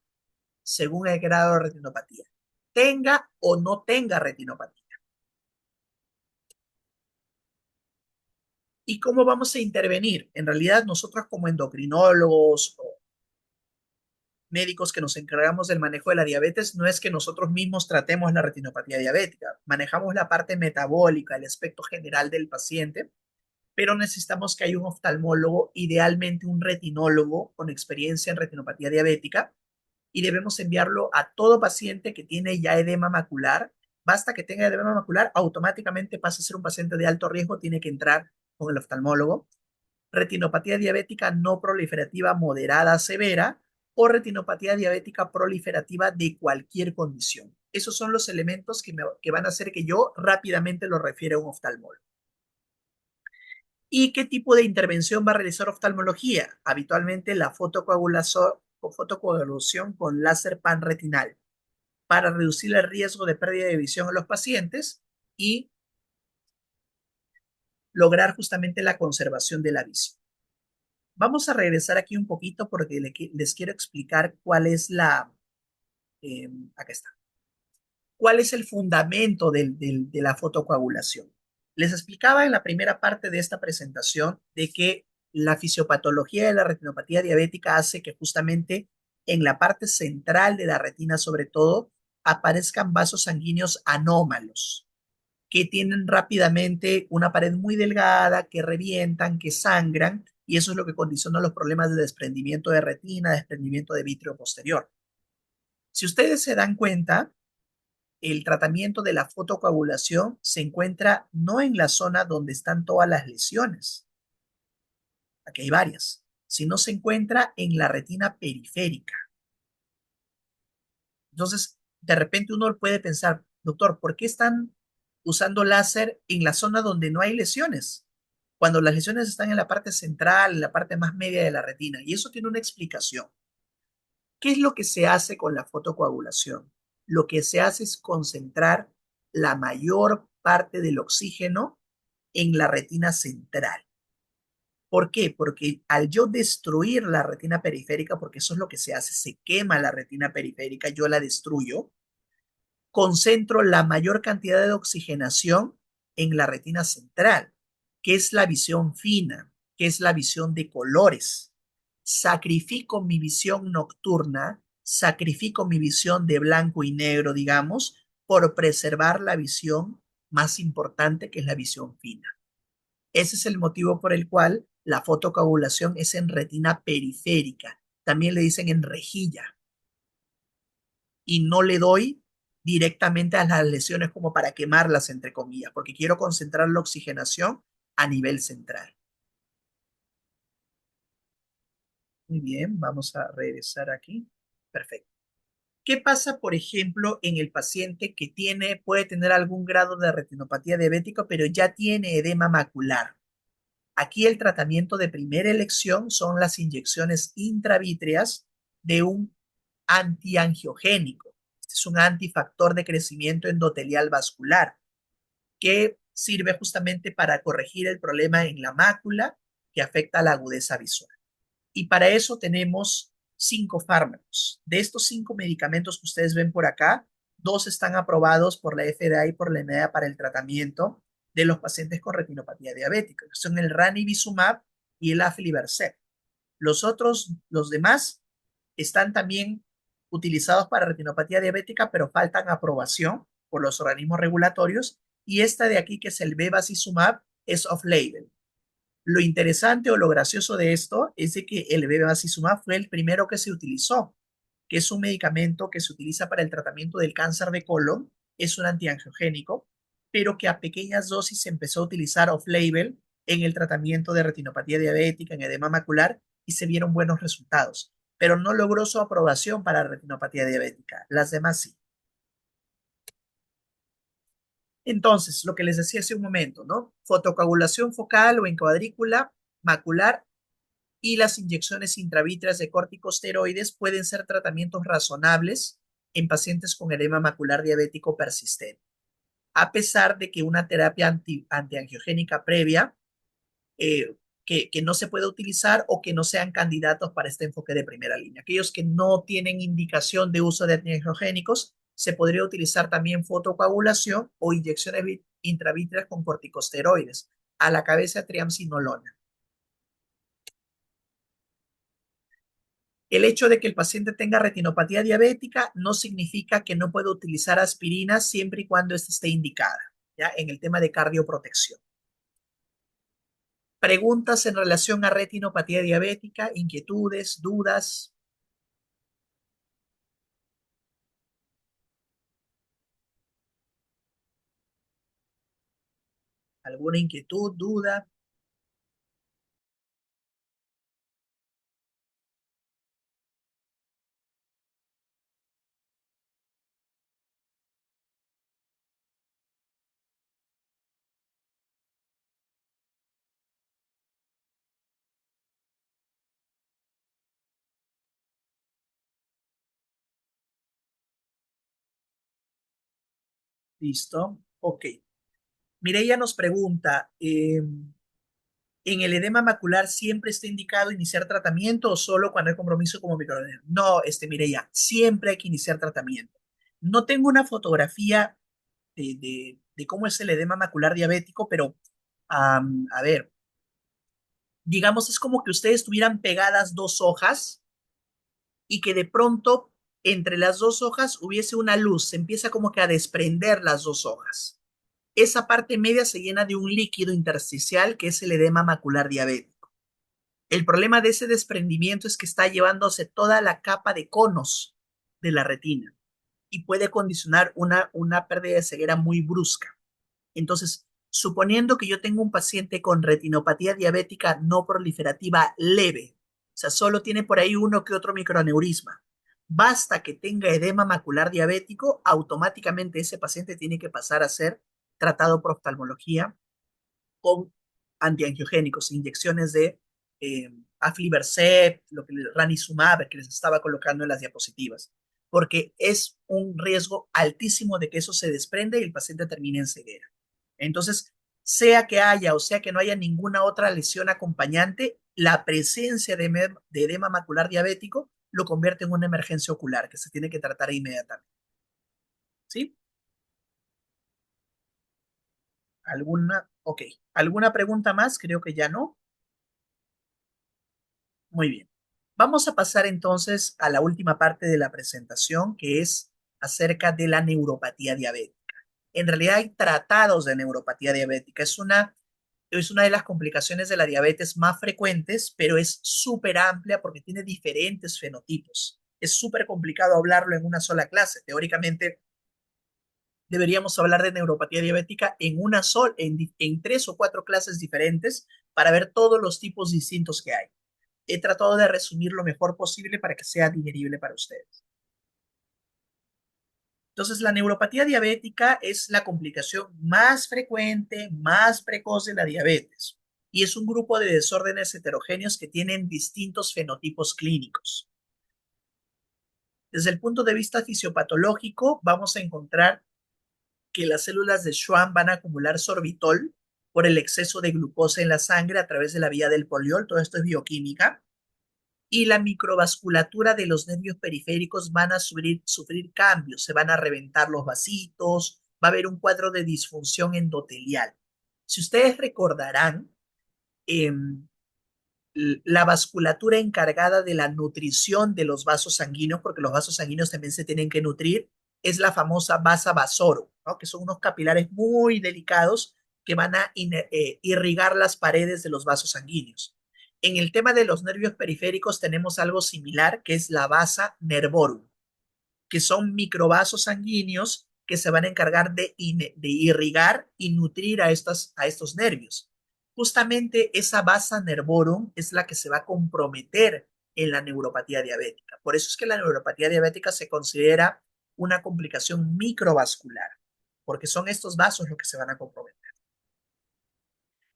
según el grado de retinopatía, tenga o no tenga retinopatía. ¿Y cómo vamos a intervenir? En realidad, nosotros como endocrinólogos o médicos que nos encargamos del manejo de la diabetes, no es que nosotros mismos tratemos la retinopatía diabética, manejamos la parte metabólica, el aspecto general del paciente, pero necesitamos que haya un oftalmólogo, idealmente un retinólogo con experiencia en retinopatía diabética, y debemos enviarlo a todo paciente que tiene ya edema macular. Basta que tenga edema macular, automáticamente pasa a ser un paciente de alto riesgo, tiene que entrar con el oftalmólogo. Retinopatía diabética no proliferativa moderada severa o retinopatía diabética proliferativa de cualquier condición. Esos son los elementos que van a hacer que yo rápidamente lo refiera a un oftalmólogo. ¿Y qué tipo de intervención va a realizar oftalmología? Habitualmente la fotocoagulación con láser panretinal para reducir el riesgo de pérdida de visión en los pacientes y lograr justamente la conservación de la visión. Vamos a regresar aquí un poquito porque les quiero explicar cuál es acá está, cuál es el fundamento de la fotocoagulación. Les explicaba en la primera parte de esta presentación de que la fisiopatología de la retinopatía diabética hace que justamente en la parte central de la retina, sobre todo, aparezcan vasos sanguíneos anómalos que tienen rápidamente una pared muy delgada, que revientan, que sangran, y eso es lo que condiciona los problemas de desprendimiento de retina, desprendimiento de vítreo posterior. Si ustedes se dan cuenta, el tratamiento de la fotocoagulación se encuentra no en la zona donde están todas las lesiones, aquí hay varias, sino se encuentra en la retina periférica. Entonces, de repente uno puede pensar, doctor, ¿por qué están usando láser en la zona donde no hay lesiones? cuando las lesiones están en la parte central, en la parte más media de la retina, y eso tiene una explicación. ¿Qué es lo que se hace con la fotocoagulación? Lo que se hace es concentrar la mayor parte del oxígeno en la retina central. ¿Por qué? Porque al yo destruir la retina periférica, porque eso es lo que se hace, se quema la retina periférica, yo la destruyo, concentro la mayor cantidad de oxigenación en la retina central, que es la visión fina, que es la visión de colores. Sacrifico mi visión nocturna, sacrifico mi visión de blanco y negro, digamos, por preservar la visión más importante, que es la visión fina. Ese es el motivo por el cual la fotocoagulación es en retina periférica. También le dicen en rejilla, y no le doy directamente a las lesiones como para quemarlas, entre comillas, porque quiero concentrar la oxigenación a nivel central. Muy bien, vamos a regresar aquí. Perfecto. ¿Qué pasa, por ejemplo, en el paciente que puede tener algún grado de retinopatía diabética, pero ya tiene edema macular? Aquí el tratamiento de primera elección son las inyecciones intravítreas de un antiangiogénico. Este es un antifactor de crecimiento endotelial vascular que sirve justamente para corregir el problema en la mácula que afecta a la agudeza visual. Y para eso tenemos 5 fármacos. De estos 5 medicamentos que ustedes ven por acá, 2 están aprobados por la FDA y por la EMEA para el tratamiento de los pacientes con retinopatía diabética, que son el ranibizumab y el aflibercept. Los demás, están también utilizados para retinopatía diabética, pero faltan aprobación por los organismos regulatorios. Y esta de aquí, que es el bevacizumab, es off-label. Lo interesante o lo gracioso de esto es de que el bevacizumab fue el primero que se utilizó, que es un medicamento que se utiliza para el tratamiento del cáncer de colon, es un antiangiogénico, pero que a pequeñas dosis se empezó a utilizar off-label en el tratamiento de retinopatía diabética, en edema macular, y se vieron buenos resultados, pero no logró su aprobación para retinopatía diabética. Las demás sí. Entonces, lo que les decía hace un momento, ¿no? Fotocoagulación focal o en cuadrícula macular y las inyecciones intravítreas de corticosteroides pueden ser tratamientos razonables en pacientes con edema macular diabético persistente, a pesar de que una terapia antiangiogénica previa, que no se puede utilizar o que no sean candidatos para este enfoque de primera línea. Aquellos que no tienen indicación de uso de antiangiogénicos, se podría utilizar también fotocoagulación o inyecciones intravítreas con corticosteroides, a la cabeza triamcinolona. El hecho de que el paciente tenga retinopatía diabética no significa que no pueda utilizar aspirina siempre y cuando ésta esté indicada, ¿ya? En el tema de cardioprotección. Preguntas en relación a retinopatía diabética, inquietudes, dudas, alguna inquietud, duda. Listo. Ok. Mireia nos pregunta, ¿en el edema macular siempre está indicado iniciar tratamiento o solo cuando hay compromiso como microedema? No, Mireia, siempre hay que iniciar tratamiento. No tengo una fotografía de cómo es el edema macular diabético, pero a ver, digamos, es como que ustedes tuvieran pegadas 2 hojas y que de pronto entre las 2 hojas hubiese una luz, se empieza como que a desprender las 2 hojas. Esa parte media se llena de un líquido intersticial que es el edema macular diabético. El problema de ese desprendimiento es que está llevándose toda la capa de conos de la retina y puede condicionar una pérdida de ceguera muy brusca. Entonces, suponiendo que yo tengo un paciente con retinopatía diabética no proliferativa leve, o sea, solo tiene por ahí uno que otro microaneurisma, basta que tenga edema macular diabético, automáticamente ese paciente tiene que pasar a ser tratado por oftalmología con antiangiogénicos, inyecciones de aflibercept, lo que ranizumab que les estaba colocando en las diapositivas, porque es un riesgo altísimo de que eso se desprenda y el paciente termine en ceguera. Entonces, sea que haya o sea que no haya ninguna otra lesión acompañante, la presencia de edema macular diabético lo convierte en una emergencia ocular que se tiene que tratar inmediatamente. ¿Sí? ¿Alguna? Ok. ¿Alguna pregunta más? Creo que ya no. Muy bien. Vamos a pasar entonces a la última parte de la presentación, que es acerca de la neuropatía diabética. En realidad hay tratados de neuropatía diabética. Es una de las complicaciones de la diabetes más frecuentes, pero es súper amplia porque tiene diferentes fenotipos. Es súper complicado hablarlo en una sola clase. Teóricamente, deberíamos hablar de neuropatía diabética en tres o cuatro clases diferentes para ver todos los tipos distintos que hay. He tratado de resumir lo mejor posible para que sea digerible para ustedes. Entonces, la neuropatía diabética es la complicación más frecuente, más precoz de la diabetes y es un grupo de desórdenes heterogéneos que tienen distintos fenotipos clínicos. Desde el punto de vista fisiopatológico, vamos a encontrar que las células de Schwann van a acumular sorbitol por el exceso de glucosa en la sangre a través de la vía del poliol. Todo esto es bioquímica. Y la microvasculatura de los nervios periféricos van a sufrir cambios, se van a reventar los vasitos, va a haber un cuadro de disfunción endotelial. Si ustedes recordarán, eh, la vasculatura encargada de la nutrición de los vasos sanguíneos, porque los vasos sanguíneos también se tienen que nutrir, es la famosa vasa vasoro, ¿no? Que son unos capilares muy delicados que van a irrigar las paredes de los vasos sanguíneos. En el tema de los nervios periféricos tenemos algo similar, que es la vasa nervorum, que son microvasos sanguíneos que se van a encargar de irrigar y nutrir a estos nervios. Justamente esa vasa nervorum es la que se va a comprometer en la neuropatía diabética. Por eso es que la neuropatía diabética se considera una complicación microvascular, porque son estos vasos los que se van a comprometer.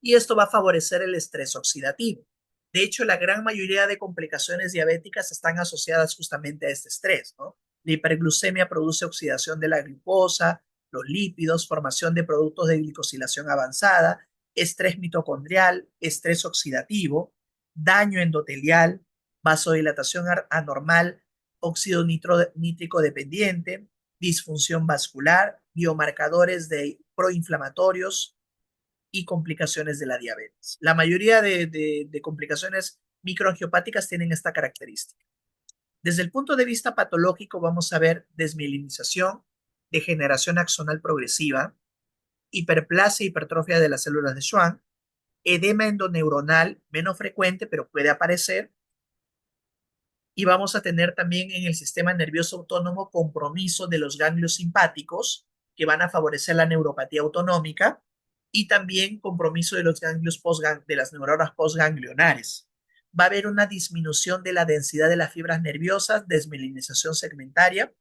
Y esto va a favorecer el estrés oxidativo. De hecho, la gran mayoría de complicaciones diabéticas están asociadas justamente a este estrés, ¿no? La hiperglucemia produce oxidación de la glucosa, los lípidos, formación de productos de glicosilación avanzada, estrés mitocondrial, estrés oxidativo, daño endotelial, vasodilatación anormal, óxido nítrico dependiente, disfunción vascular, biomarcadores de proinflamatorios, y complicaciones de la diabetes. La mayoría de complicaciones microangiopáticas tienen esta característica. Desde el punto de vista patológico vamos a ver desmielinización, degeneración axonal progresiva, hiperplasia e hipertrofia de las células de Schwann, edema endoneuronal menos frecuente pero puede aparecer, y vamos a tener también en el sistema nervioso autónomo compromiso de los ganglios simpáticos que van a favorecer la neuropatía autonómica y también compromiso de los ganglios de las neuronas postganglionares. Va a haber una disminución de la densidad de las fibras nerviosas, desmielinización segmentaria,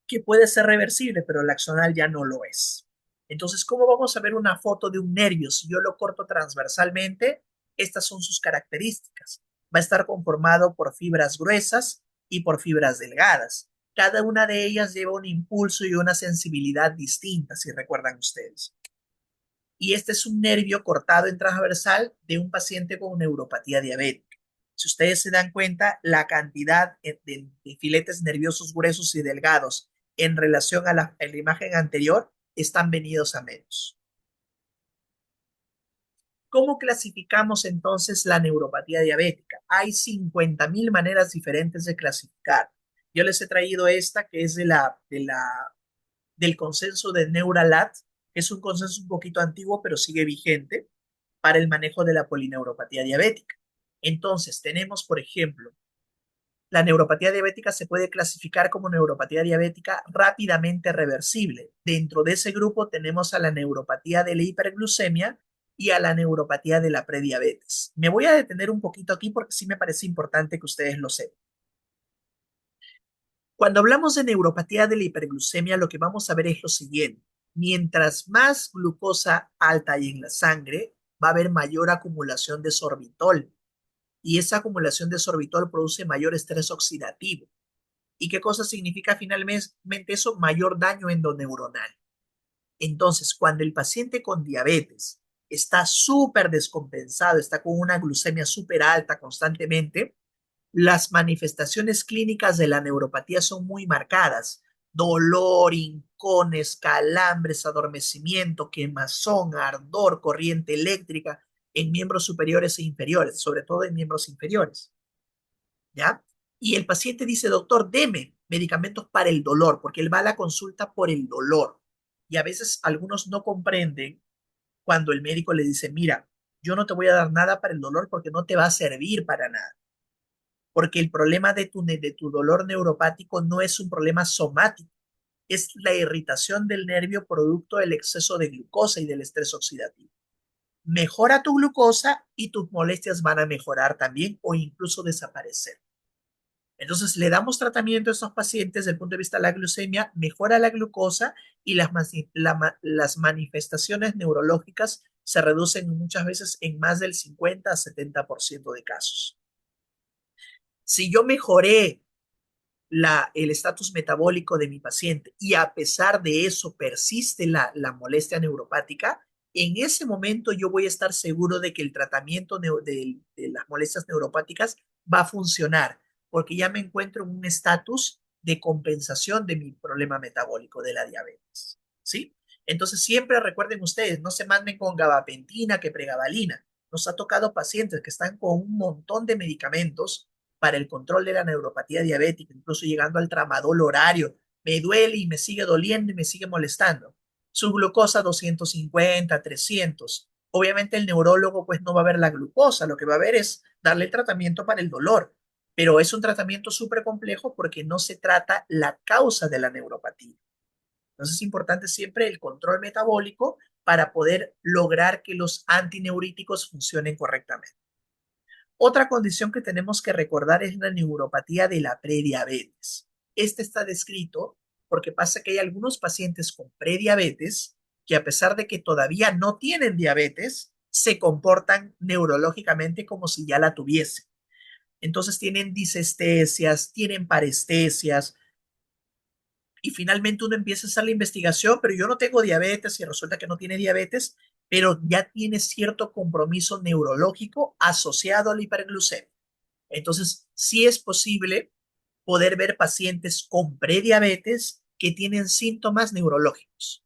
que puede ser reversible, pero la axonal ya no lo es. Entonces, ¿cómo vamos a ver una foto de un nervio? Si yo lo corto transversalmente, estas son sus características. Va a estar conformado por fibras gruesas y por fibras delgadas. Cada una de ellas lleva un impulso y una sensibilidad distinta, si recuerdan ustedes. Y este es un nervio cortado en transversal de un paciente con neuropatía diabética. Si ustedes se dan cuenta, la cantidad de filetes nerviosos gruesos y delgados en relación a la imagen anterior están venidos a menos. ¿Cómo clasificamos entonces la neuropatía diabética? Hay 50.000 maneras diferentes de clasificar. Yo les he traído esta que es del consenso de Neuralat, que es un consenso un poquito antiguo, pero sigue vigente para el manejo de la polineuropatía diabética. Entonces, tenemos, por ejemplo, la neuropatía diabética se puede clasificar como neuropatía diabética rápidamente reversible. Dentro de ese grupo tenemos a la neuropatía de la hiperglucemia y a la neuropatía de la prediabetes. Me voy a detener un poquito aquí porque sí me parece importante que ustedes lo sepan. Cuando hablamos de neuropatía de la hiperglucemia, lo que vamos a ver es lo siguiente. Mientras más glucosa alta hay en la sangre, va a haber mayor acumulación de sorbitol y esa acumulación de sorbitol produce mayor estrés oxidativo. ¿Y qué cosa significa finalmente eso? Mayor daño endoneuronal. Entonces, cuando el paciente con diabetes está súper descompensado, está con una glucemia súper alta constantemente, las manifestaciones clínicas de la neuropatía son muy marcadas. Dolor, hincones, calambres, adormecimiento, quemazón, ardor, corriente eléctrica en miembros superiores e inferiores, sobre todo en miembros inferiores. ¿Ya? Y el paciente dice, doctor, deme medicamentos para el dolor, porque él va a la consulta por el dolor. Y a veces algunos no comprenden cuando el médico le dice, mira, yo no te voy a dar nada para el dolor porque no te va a servir para nada. Porque el problema de tu dolor neuropático no es un problema somático, es la irritación del nervio producto del exceso de glucosa y del estrés oxidativo. Mejora tu glucosa y tus molestias van a mejorar también o incluso desaparecer. Entonces, le damos tratamiento a estos pacientes desde el punto de vista de la glucemia, mejora la glucosa y las manifestaciones neurológicas se reducen muchas veces en más del 50 a 70% de casos. Si yo mejoré el estatus metabólico de mi paciente y a pesar de eso persiste la molestia neuropática, en ese momento yo voy a estar seguro de que el tratamiento de las molestias neuropáticas va a funcionar, porque ya me encuentro en un estatus de compensación de mi problema metabólico de la diabetes. ¿Sí? Entonces siempre recuerden ustedes, no se manden con gabapentina que pregabalina. Nos ha tocado pacientes que están con un montón de medicamentos para el control de la neuropatía diabética, incluso llegando al tramadol horario. Me duele y me sigue doliendo y me sigue molestando. Su glucosa 250, 300. Obviamente el neurólogo pues no va a ver la glucosa, lo que va a ver es darle el tratamiento para el dolor, pero es un tratamiento súper complejo porque no se trata la causa de la neuropatía. Entonces es importante siempre el control metabólico para poder lograr que los antineuríticos funcionen correctamente. Otra condición que tenemos que recordar es la neuropatía de la prediabetes. Este está descrito porque pasa que hay algunos pacientes con prediabetes que a pesar de que todavía no tienen diabetes, se comportan neurológicamente como si ya la tuviesen. Entonces tienen disestesias, tienen parestesias, y finalmente uno empieza a hacer la investigación, pero yo no tengo diabetes y resulta que no tiene diabetes, pero ya tiene cierto compromiso neurológico asociado a la hiperglucemia. Entonces, sí es posible poder ver pacientes con prediabetes que tienen síntomas neurológicos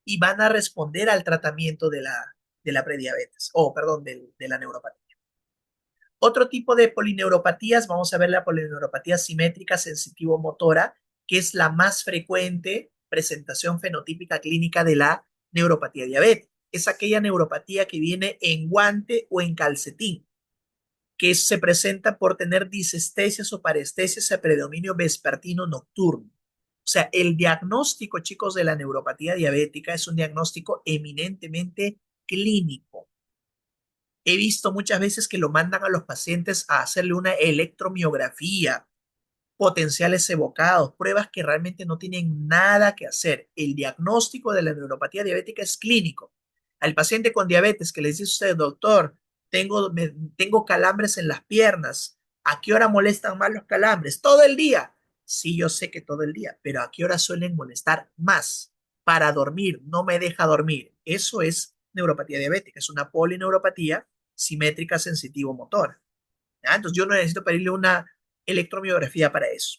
y van a responder al tratamiento de la prediabetes, o perdón, de la neuropatía. Otro tipo de polineuropatías, vamos a ver la polineuropatía simétrica sensitivo-motora, que es la más frecuente presentación fenotípica clínica de la neuropatía diabética. Es aquella neuropatía que viene en guante o en calcetín, que se presenta por tener disestesias o parestesias a predominio vespertino nocturno. O sea, el diagnóstico, chicos, de la neuropatía diabética es un diagnóstico eminentemente clínico. He visto muchas veces que lo mandan a los pacientes a hacerle una electromiografía, potenciales evocados, pruebas que realmente no tienen nada que hacer. El diagnóstico de la neuropatía diabética es clínico. Al paciente con diabetes que le dice usted, doctor, tengo calambres en las piernas. ¿A qué hora molestan más los calambres? Todo el día. Sí, yo sé que todo el día, pero ¿a qué hora suelen molestar más? Para dormir, no me deja dormir. Eso es neuropatía diabética, es una polineuropatía simétrica sensitivo-motora. ¿Ya? Entonces yo no necesito pedirle una electromiografía para eso.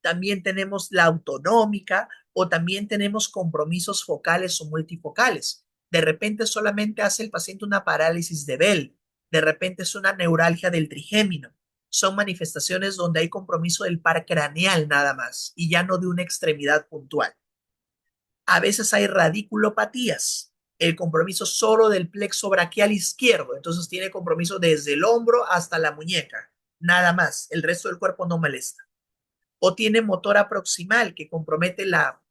También tenemos la autonómica o también tenemos compromisos focales o multifocales. De repente solamente hace el paciente una parálisis de Bell, de repente es una neuralgia del trigémino. Son manifestaciones donde hay compromiso del par craneal nada más y ya no de una extremidad puntual. A veces hay radiculopatías, el compromiso solo del plexo braquial izquierdo, entonces tiene compromiso desde el hombro hasta la muñeca, nada más, el resto del cuerpo no molesta. O tiene motora proximal que compromete la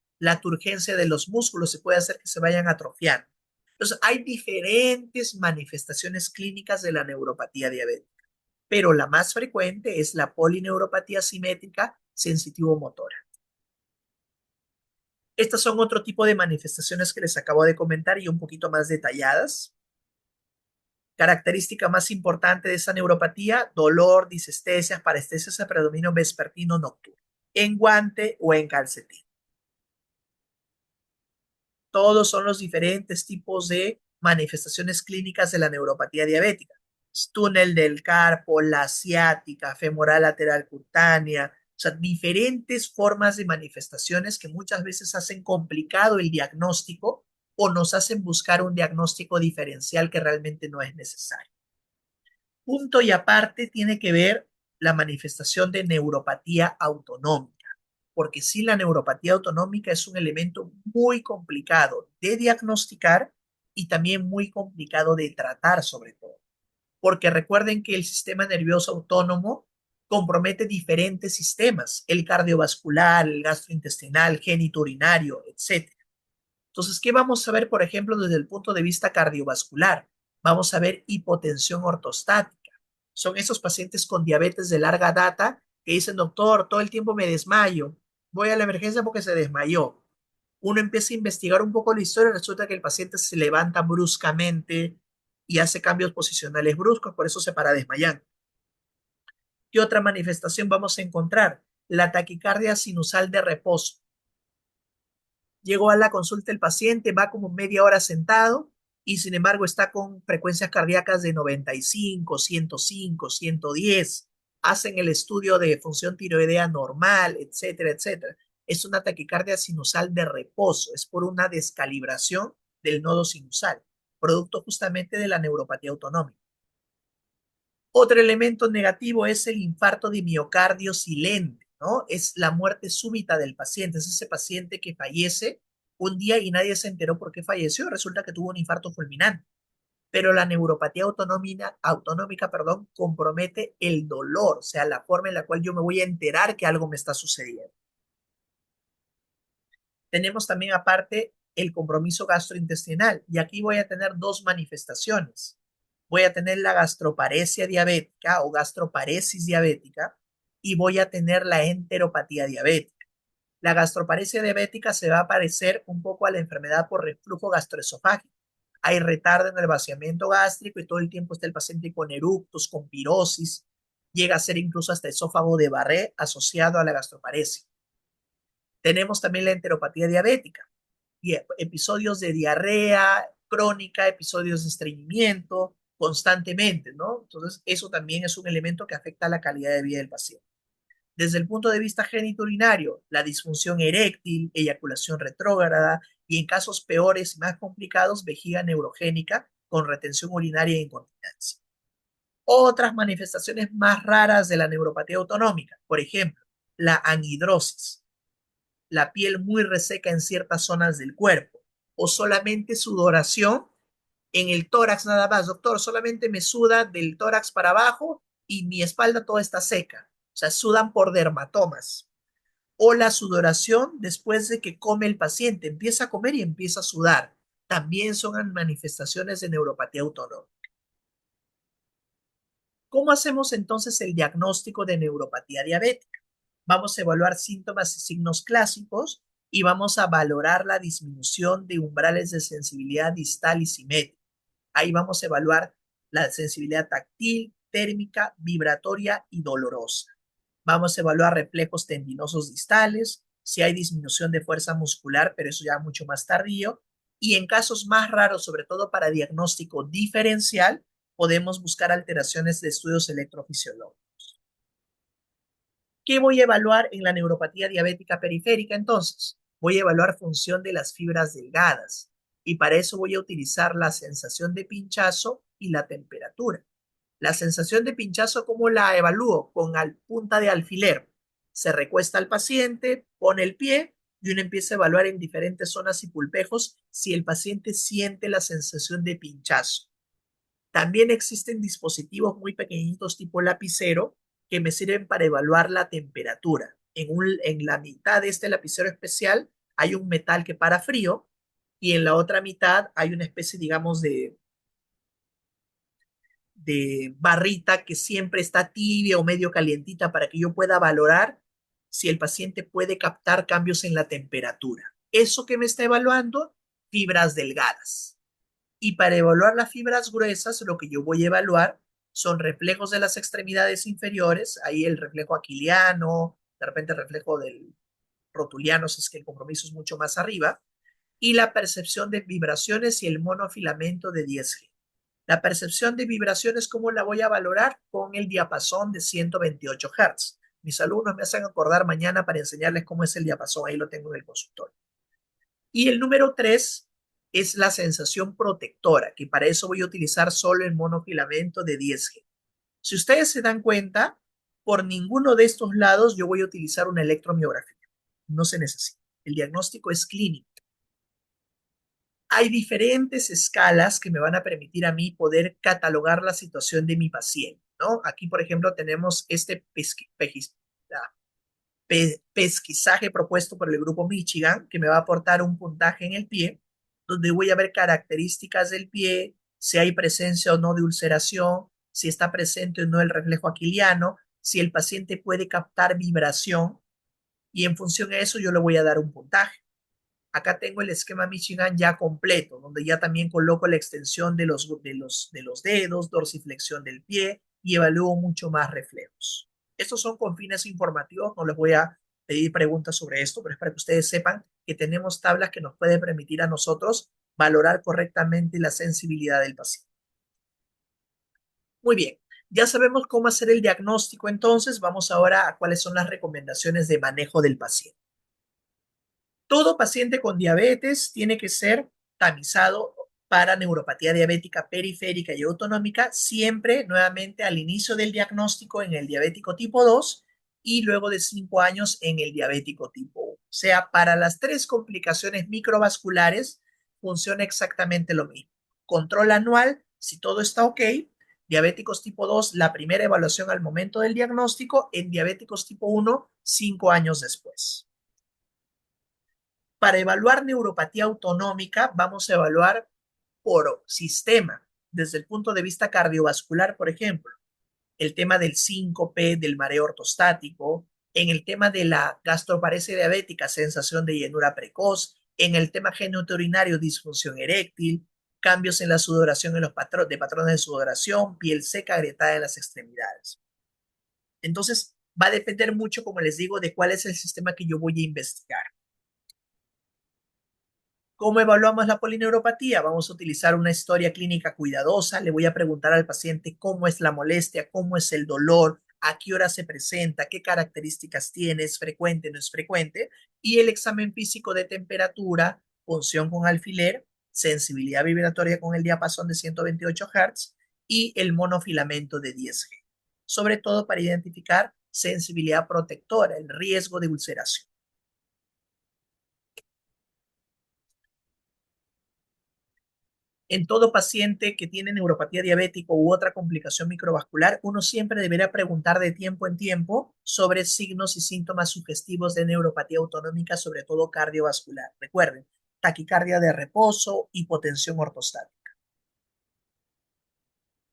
turgencia de los músculos y puede hacer que se vayan atrofiando. Entonces, hay diferentes manifestaciones clínicas de la neuropatía diabética, pero la más frecuente es la polineuropatía simétrica sensitivo-motora. Estas son otro tipo de manifestaciones que les acabo de comentar y un poquito más detalladas. Característica más importante de esta neuropatía: dolor, disestesias, parestesias a predominio vespertino nocturno, en guante o en calcetín. Todos son los diferentes tipos de manifestaciones clínicas de la neuropatía diabética. Túnel del carpo, la ciática, femoral lateral cutánea, o sea, diferentes formas de manifestaciones que muchas veces hacen complicado el diagnóstico o nos hacen buscar un diagnóstico diferencial que realmente no es necesario. Punto y aparte tiene que ver la manifestación de neuropatía autonómica, porque sí, la neuropatía autonómica es un elemento muy complicado de diagnosticar y también muy complicado de tratar sobre todo, porque recuerden que el sistema nervioso autónomo compromete diferentes sistemas: el cardiovascular, el gastrointestinal, genitourinario, etcétera. Entonces, ¿qué vamos a ver, por ejemplo, desde el punto de vista cardiovascular? Vamos a ver hipotensión ortostática. Son esos pacientes con diabetes de larga data que dicen: doctor, todo el tiempo me desmayo, voy a la emergencia porque se desmayó. Uno empieza a investigar un poco la historia, resulta que el paciente se levanta bruscamente y hace cambios posicionales bruscos, por eso se para desmayando. ¿Qué otra manifestación vamos a encontrar? La taquicardia sinusal de reposo. Llegó a la consulta el paciente, va como media hora sentado y sin embargo está con frecuencias cardíacas de 95, 105, 110. Hacen el estudio de función tiroidea normal, etcétera, etcétera. Es una taquicardia sinusal de reposo, es por una descalibración del nodo sinusal, producto justamente de la neuropatía autonómica. Otro elemento negativo es el infarto de miocardio silente, ¿no? Es la muerte súbita del paciente, es ese paciente que fallece un día y nadie se enteró por qué falleció, resulta que tuvo un infarto fulminante. Pero la neuropatía autonómica, perdón, compromete el dolor, o sea, la forma en la cual yo me voy a enterar que algo me está sucediendo. Tenemos también aparte el compromiso gastrointestinal y aquí voy a tener dos manifestaciones. Voy a tener la gastroparesia diabética o gastroparesis diabética y voy a tener la enteropatía diabética. La gastroparesia diabética se va a parecer un poco a la enfermedad por reflujo gastroesofágico. Hay retardo en el vaciamiento gástrico y todo el tiempo está el paciente con eructos, con pirosis, llega a ser incluso hasta esófago de Barré asociado a la gastroparesia. Tenemos también la enteropatía diabética y episodios de diarrea crónica, episodios de estreñimiento constantemente, ¿no? Entonces, eso también es un elemento que afecta a la calidad de vida del paciente. Desde el punto de vista genitourinario, la disfunción eréctil, eyaculación retrógrada y en casos peores y más complicados, vejiga neurogénica con retención urinaria e incontinencia. Otras manifestaciones más raras de la neuropatía autonómica, por ejemplo, la anhidrosis, la piel muy reseca en ciertas zonas del cuerpo, o solamente sudoración en el tórax nada más. Doctor, solamente me suda del tórax para abajo y mi espalda toda está seca. O sea, sudan por dermatomas. O la sudoración después de que come el paciente, empieza a comer y empieza a sudar. También son manifestaciones de neuropatía autónoma. ¿Cómo hacemos entonces el diagnóstico de neuropatía diabética? Vamos a evaluar síntomas y signos clásicos y vamos a valorar la disminución de umbrales de sensibilidad distal y simétrica. Ahí vamos a evaluar la sensibilidad táctil, térmica, vibratoria y dolorosa. Vamos a evaluar reflejos tendinosos distales, si hay disminución de fuerza muscular, pero eso ya mucho más tardío. Y en casos más raros, sobre todo para diagnóstico diferencial, podemos buscar alteraciones de estudios electrofisiológicos. ¿Qué voy a evaluar en la neuropatía diabética periférica entonces? Voy a evaluar función de las fibras delgadas y para eso voy a utilizar la sensación de pinchazo y la temperatura. La sensación de pinchazo, ¿cómo la evalúo? Con punta de alfiler. Se recuesta al paciente, pone el pie y uno empieza a evaluar en diferentes zonas y pulpejos si el paciente siente la sensación de pinchazo. También existen dispositivos muy pequeñitos tipo lapicero que me sirven para evaluar la temperatura. En la mitad de este lapicero especial hay un metal que para frío y en la otra mitad hay una especie, digamos, de barrita que siempre está tibia o medio calientita para que yo pueda valorar si el paciente puede captar cambios en la temperatura. ¿Eso que me está evaluando? Fibras delgadas. Y para evaluar las fibras gruesas, lo que yo voy a evaluar son reflejos de las extremidades inferiores, ahí el reflejo aquiliano, de repente el reflejo del rotuliano, si es que el compromiso es mucho más arriba, y la percepción de vibraciones y el monofilamento de 10G. La percepción de vibraciones, ¿cómo la voy a valorar? Con el diapasón de 128 Hz. Mis alumnos me hacen acordar mañana para enseñarles cómo es el diapasón, ahí lo tengo en el consultorio. Y el número 3 es la sensación protectora, que para eso voy a utilizar solo el monofilamento de 10G. Si ustedes se dan cuenta, por ninguno de estos lados yo voy a utilizar una electromiografía. No se necesita. El diagnóstico es clínico. Hay diferentes escalas que me van a permitir a mí poder catalogar la situación de mi paciente, ¿no? Aquí, por ejemplo, tenemos este pesquisaje propuesto por el grupo Michigan, que me va a aportar un puntaje en el pie, donde voy a ver características del pie, si hay presencia o no de ulceración, si está presente o no el reflejo aquiliano, si el paciente puede captar vibración, y en función de eso yo le voy a dar un puntaje. Acá tengo el esquema Michigan ya completo, donde ya también coloco la extensión de los dedos, dorsiflexión del pie y evalúo mucho más reflejos. Estos son con fines informativos, no les voy a pedir preguntas sobre esto, pero es para que ustedes sepan que tenemos tablas que nos pueden permitir a nosotros valorar correctamente la sensibilidad del paciente. Muy bien, ya sabemos cómo hacer el diagnóstico, entonces vamos ahora a cuáles son las recomendaciones de manejo del paciente. Todo paciente con diabetes tiene que ser tamizado para neuropatía diabética periférica y autonómica, siempre nuevamente al inicio del diagnóstico en el diabético tipo 2 y luego de 5 años en el diabético tipo 1. O sea, para las tres complicaciones microvasculares funciona exactamente lo mismo. Control anual, si todo está ok. Diabéticos tipo 2, la primera evaluación al momento del diagnóstico. En diabéticos tipo 1, 5 años después. Para evaluar neuropatía autonómica, vamos a evaluar por sistema, desde el punto de vista cardiovascular, por ejemplo, el tema del síncope, del mareo ortostático, en el tema de la gastroparesia diabética, sensación de llenura precoz, en el tema genitourinario, disfunción eréctil, cambios en la sudoración en los patrones de sudoración, piel seca, agrietada en las extremidades. Entonces, va a depender mucho, como les digo, de cuál es el sistema que yo voy a investigar. ¿Cómo evaluamos la polineuropatía? Vamos a utilizar una historia clínica cuidadosa. Le voy a preguntar al paciente cómo es la molestia, cómo es el dolor, a qué hora se presenta, qué características tiene, es frecuente, no es frecuente. Y el examen físico de temperatura, punción con alfiler, sensibilidad vibratoria con el diapasón de 128 Hz y el monofilamento de 10G. Sobre todo para identificar sensibilidad protectora, el riesgo de ulceración. En todo paciente que tiene neuropatía diabética u otra complicación microvascular, uno siempre deberá preguntar de tiempo en tiempo sobre signos y síntomas sugestivos de neuropatía autonómica, sobre todo cardiovascular. Recuerden, taquicardia de reposo, hipotensión ortostática.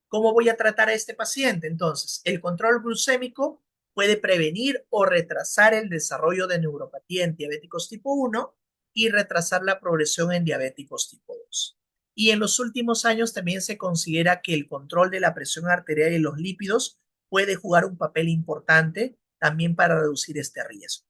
¿Cómo voy a tratar a este paciente? Entonces, el control glucémico puede prevenir o retrasar el desarrollo de neuropatía en diabéticos tipo 1 y retrasar la progresión en diabéticos tipo 2. Y en los últimos años también se considera que el control de la presión arterial y los lípidos puede jugar un papel importante también para reducir este riesgo.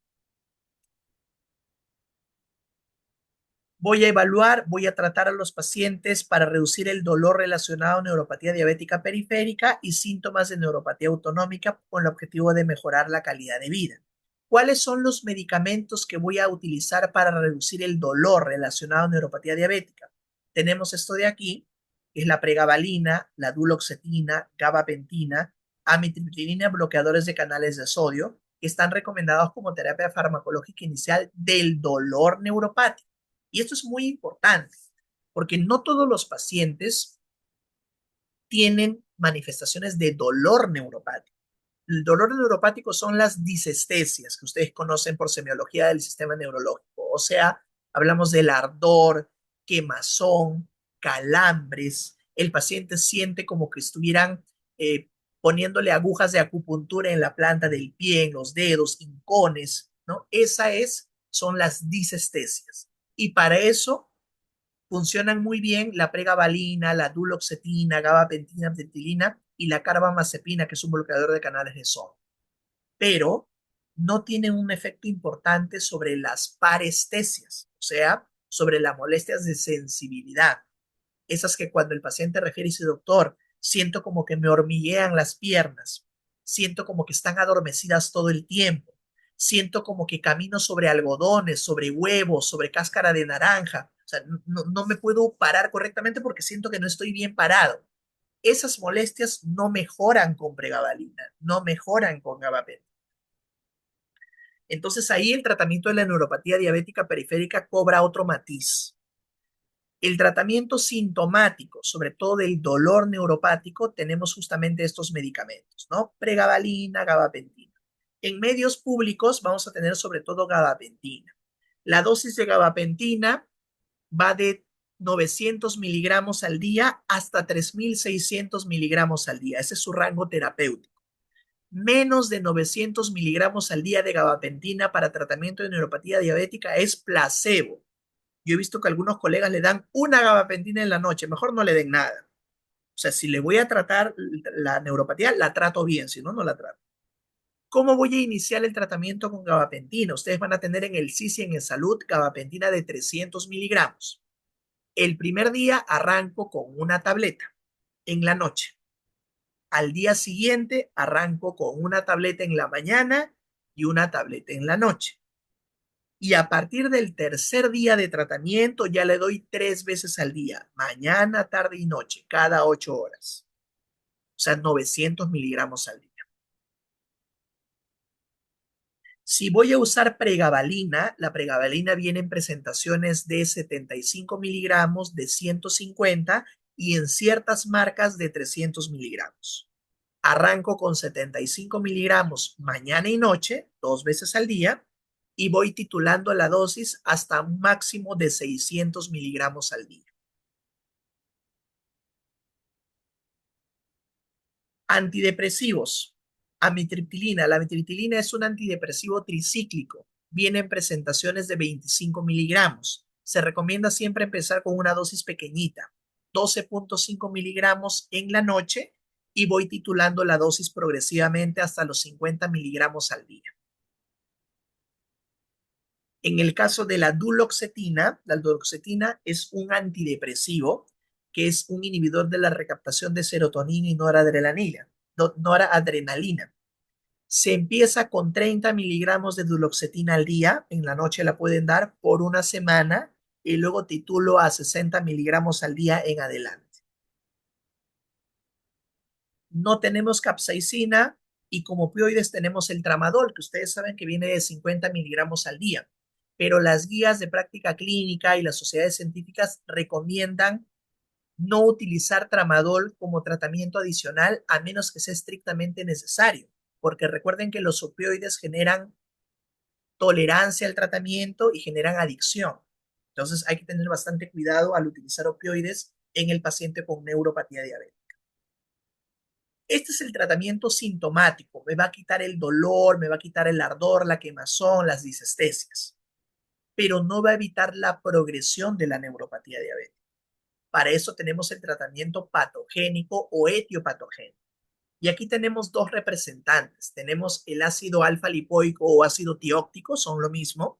Voy a evaluar, voy a tratar a los pacientes para reducir el dolor relacionado a neuropatía diabética periférica y síntomas de neuropatía autonómica con el objetivo de mejorar la calidad de vida. ¿Cuáles son los medicamentos que voy a utilizar para reducir el dolor relacionado a neuropatía diabética? Tenemos esto de aquí, que es la pregabalina, la duloxetina, gabapentina, amitriptilina, bloqueadores de canales de sodio, que están recomendados como terapia farmacológica inicial del dolor neuropático. Y esto es muy importante, porque no todos los pacientes tienen manifestaciones de dolor neuropático. El dolor neuropático son las disestesias que ustedes conocen por semiología del sistema neurológico. O sea, hablamos del ardor, quemazón, calambres. El paciente siente como que estuvieran poniéndole agujas de acupuntura en la planta del pie, en los dedos, hincones, ¿no? Son las disestesias. Y para eso funcionan muy bien la pregabalina, la duloxetina, gabapentina, pentilina y la carbamazepina, que es un bloqueador de canales de sodio. Pero no tienen un efecto importante sobre las parestesias, o sea, sobre las molestias de sensibilidad. Esas que cuando el paciente refiere y dice, doctor, siento como que me hormiguean las piernas, siento como que están adormecidas todo el tiempo, siento como que camino sobre algodones, sobre huevos, sobre cáscara de naranja, o sea, no me puedo parar correctamente porque siento que no estoy bien parado. Esas molestias no mejoran con pregabalina, no mejoran con gabapentina. Entonces ahí el tratamiento de la neuropatía diabética periférica cobra otro matiz. El tratamiento sintomático, sobre todo del dolor neuropático, tenemos justamente estos medicamentos, ¿no? Pregabalina, gabapentina. En medios públicos vamos a tener sobre todo gabapentina. La dosis de gabapentina va de 900 miligramos al día hasta 3.600 miligramos al día. Ese es su rango terapéutico. Menos de 900 miligramos al día de gabapentina para tratamiento de neuropatía diabética es placebo. Yo he visto que algunos colegas le dan una gabapentina en la noche, mejor no le den nada. O sea, si le voy a tratar la neuropatía, la trato bien, si no, no la trato. ¿Cómo voy a iniciar el tratamiento con gabapentina? Ustedes van a tener en el CIS y en el Salud gabapentina de 300 miligramos. El primer día arranco con una tableta en la noche. Al día siguiente arranco con una tableta en la mañana y una tableta en la noche. Y a partir del tercer día de tratamiento ya le doy 3 veces al día, mañana, tarde y noche, cada 8 horas. O sea, 900 miligramos al día. Si voy a usar pregabalina, la pregabalina viene en presentaciones de 75 miligramos, de 150 y en ciertas marcas de 300 miligramos. Arranco con 75 miligramos mañana y noche, 2 veces al día, y voy titulando la dosis hasta un máximo de 600 miligramos al día. Antidepresivos. Amitriptilina. La amitriptilina es un antidepresivo tricíclico. Viene en presentaciones de 25 miligramos. Se recomienda siempre empezar con una dosis pequeñita, 12.5 miligramos en la noche, y voy titulando la dosis progresivamente hasta los 50 miligramos al día. En el caso de la duloxetina es un antidepresivo que es un inhibidor de la recaptación de serotonina y noradrenalina. Se empieza con 30 miligramos de duloxetina al día, en la noche la pueden dar por una semana y luego titulo a 60 miligramos al día en adelante. No tenemos capsaicina y como opioides tenemos el tramadol, que ustedes saben que viene de 50 miligramos al día, pero las guías de práctica clínica y las sociedades científicas recomiendan no utilizar tramadol como tratamiento adicional a menos que sea estrictamente necesario, porque recuerden que los opioides generan tolerancia al tratamiento y generan adicción. Entonces hay que tener bastante cuidado al utilizar opioides en el paciente con neuropatía diabética. Este es el tratamiento sintomático. Me va a quitar el dolor, me va a quitar el ardor, la quemazón, las disestesias, pero no va a evitar la progresión de la neuropatía diabética. Para eso tenemos el tratamiento patogénico o etiopatogénico. Y aquí tenemos dos representantes. Tenemos el ácido alfa lipoico o ácido tióctico, son lo mismo,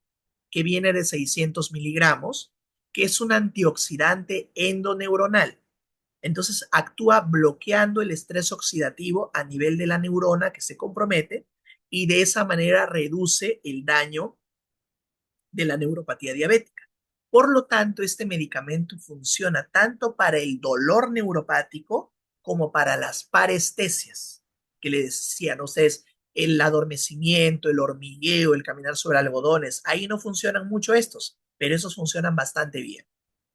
que viene de 600 miligramos, que es un antioxidante endoneuronal. Entonces actúa bloqueando el estrés oxidativo a nivel de la neurona que se compromete y de esa manera reduce el daño de la neuropatía diabética. Por lo tanto, este medicamento funciona tanto para el dolor neuropático como para las parestesias, que les decían ustedes, el adormecimiento, el hormigueo, el caminar sobre algodones. Ahí no funcionan mucho estos, pero esos funcionan bastante bien,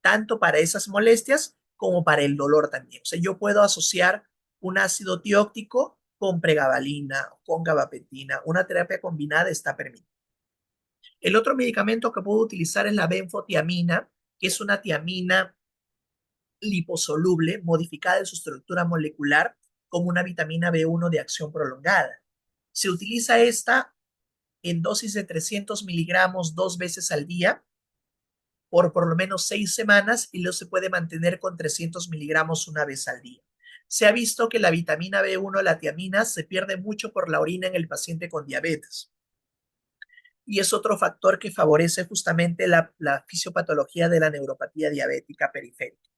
tanto para esas molestias como para el dolor también. O sea, yo puedo asociar un ácido tióctico con pregabalina, con gabapentina. Una terapia combinada está permitida. El otro medicamento que puedo utilizar es la benfotiamina, que es una tiamina liposoluble modificada en su estructura molecular como una vitamina B1 de acción prolongada. Se utiliza esta en dosis de 300 miligramos 2 veces al día por lo menos 6 semanas y luego se puede mantener con 300 miligramos una vez al día. Se ha visto que la vitamina B1, la tiamina, se pierde mucho por la orina en el paciente con diabetes y es otro factor que favorece justamente la fisiopatología de la neuropatía diabética periférica.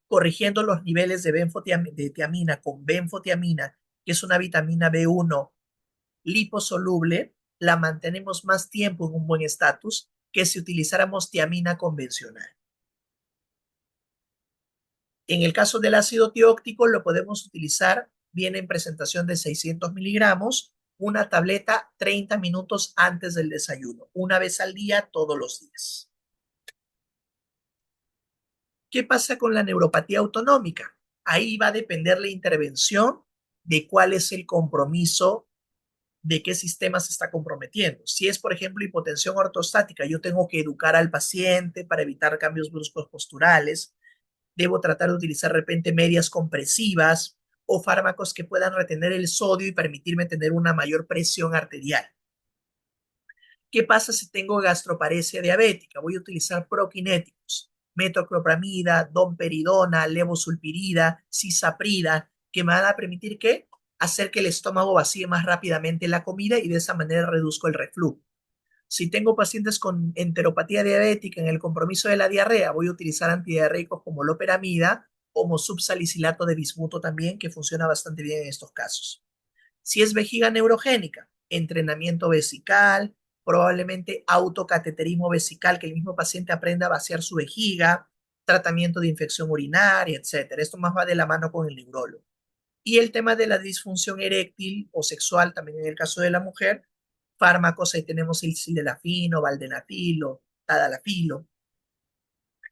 Corrigiendo los niveles de tiamina con benfotiamina, que es una vitamina B1 liposoluble, la mantenemos más tiempo en un buen estatus que si utilizáramos tiamina convencional. En el caso del ácido tióctico, lo podemos utilizar, viene en presentación de 600 miligramos, una tableta 30 minutos antes del desayuno, una vez al día, todos los días. ¿Qué pasa con la neuropatía autonómica? Ahí va a depender la intervención de cuál es el compromiso, de qué sistema se está comprometiendo. Si es, por ejemplo, hipotensión ortostática, yo tengo que educar al paciente para evitar cambios bruscos posturales, debo tratar de utilizar de repente medias compresivas o fármacos que puedan retener el sodio y permitirme tener una mayor presión arterial. ¿Qué pasa si tengo gastroparesia diabética? Voy a utilizar prokinéticos, metoclopramida, domperidona, levosulpirida, cisaprida, que me van a permitir que hacer que el estómago vacíe más rápidamente la comida y de esa manera reduzco el reflujo. Si tengo pacientes con enteropatía diabética en el compromiso de la diarrea, voy a utilizar antidiarreicos como loperamida o subsalicilato de bismuto también, que funciona bastante bien en estos casos. Si es vejiga neurogénica, entrenamiento vesical, probablemente autocateterismo vesical, que el mismo paciente aprenda a vaciar su vejiga, tratamiento de infección urinaria, etcétera. Esto más va de la mano con el neurólogo. Y el tema de la disfunción eréctil o sexual, también en el caso de la mujer, fármacos, ahí tenemos el sildenafilo, valdenafilo, tadalafilo.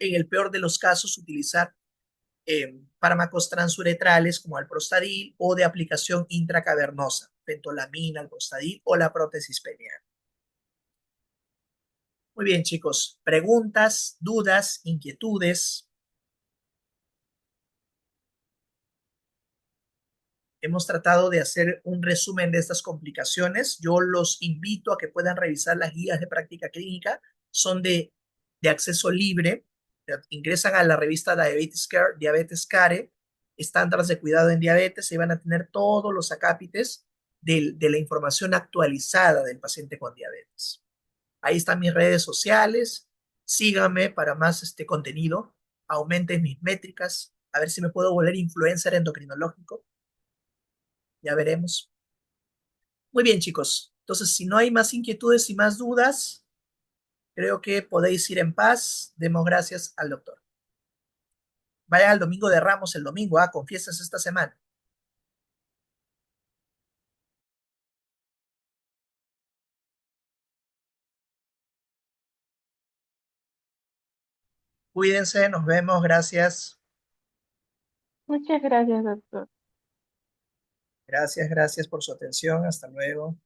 En el peor de los casos, utilizar fármacos transuretrales como el prostadil o de aplicación intracavernosa, pentolamina, el prostadil o la prótesis peniana. Muy bien, chicos. Preguntas, dudas, inquietudes. Hemos tratado de hacer un resumen de estas complicaciones. Yo los invito a que puedan revisar las guías de práctica clínica. Son de acceso libre. Ingresan a la revista Diabetes Care, estándares de cuidado en diabetes, y van a tener todos los acápites de la información actualizada del paciente con diabetes. Ahí están mis redes sociales. Síganme para más contenido. Aumenten mis métricas. A ver si me puedo volver influencer endocrinológico. Ya veremos. Muy bien, chicos. Entonces, si no hay más inquietudes y más dudas, creo que podéis ir en paz. Demos gracias al doctor. Vayan al Domingo de Ramos el domingo, con fiestas esta semana. Cuídense, nos vemos, gracias. Muchas gracias, doctor. Gracias, gracias por su atención. Hasta luego.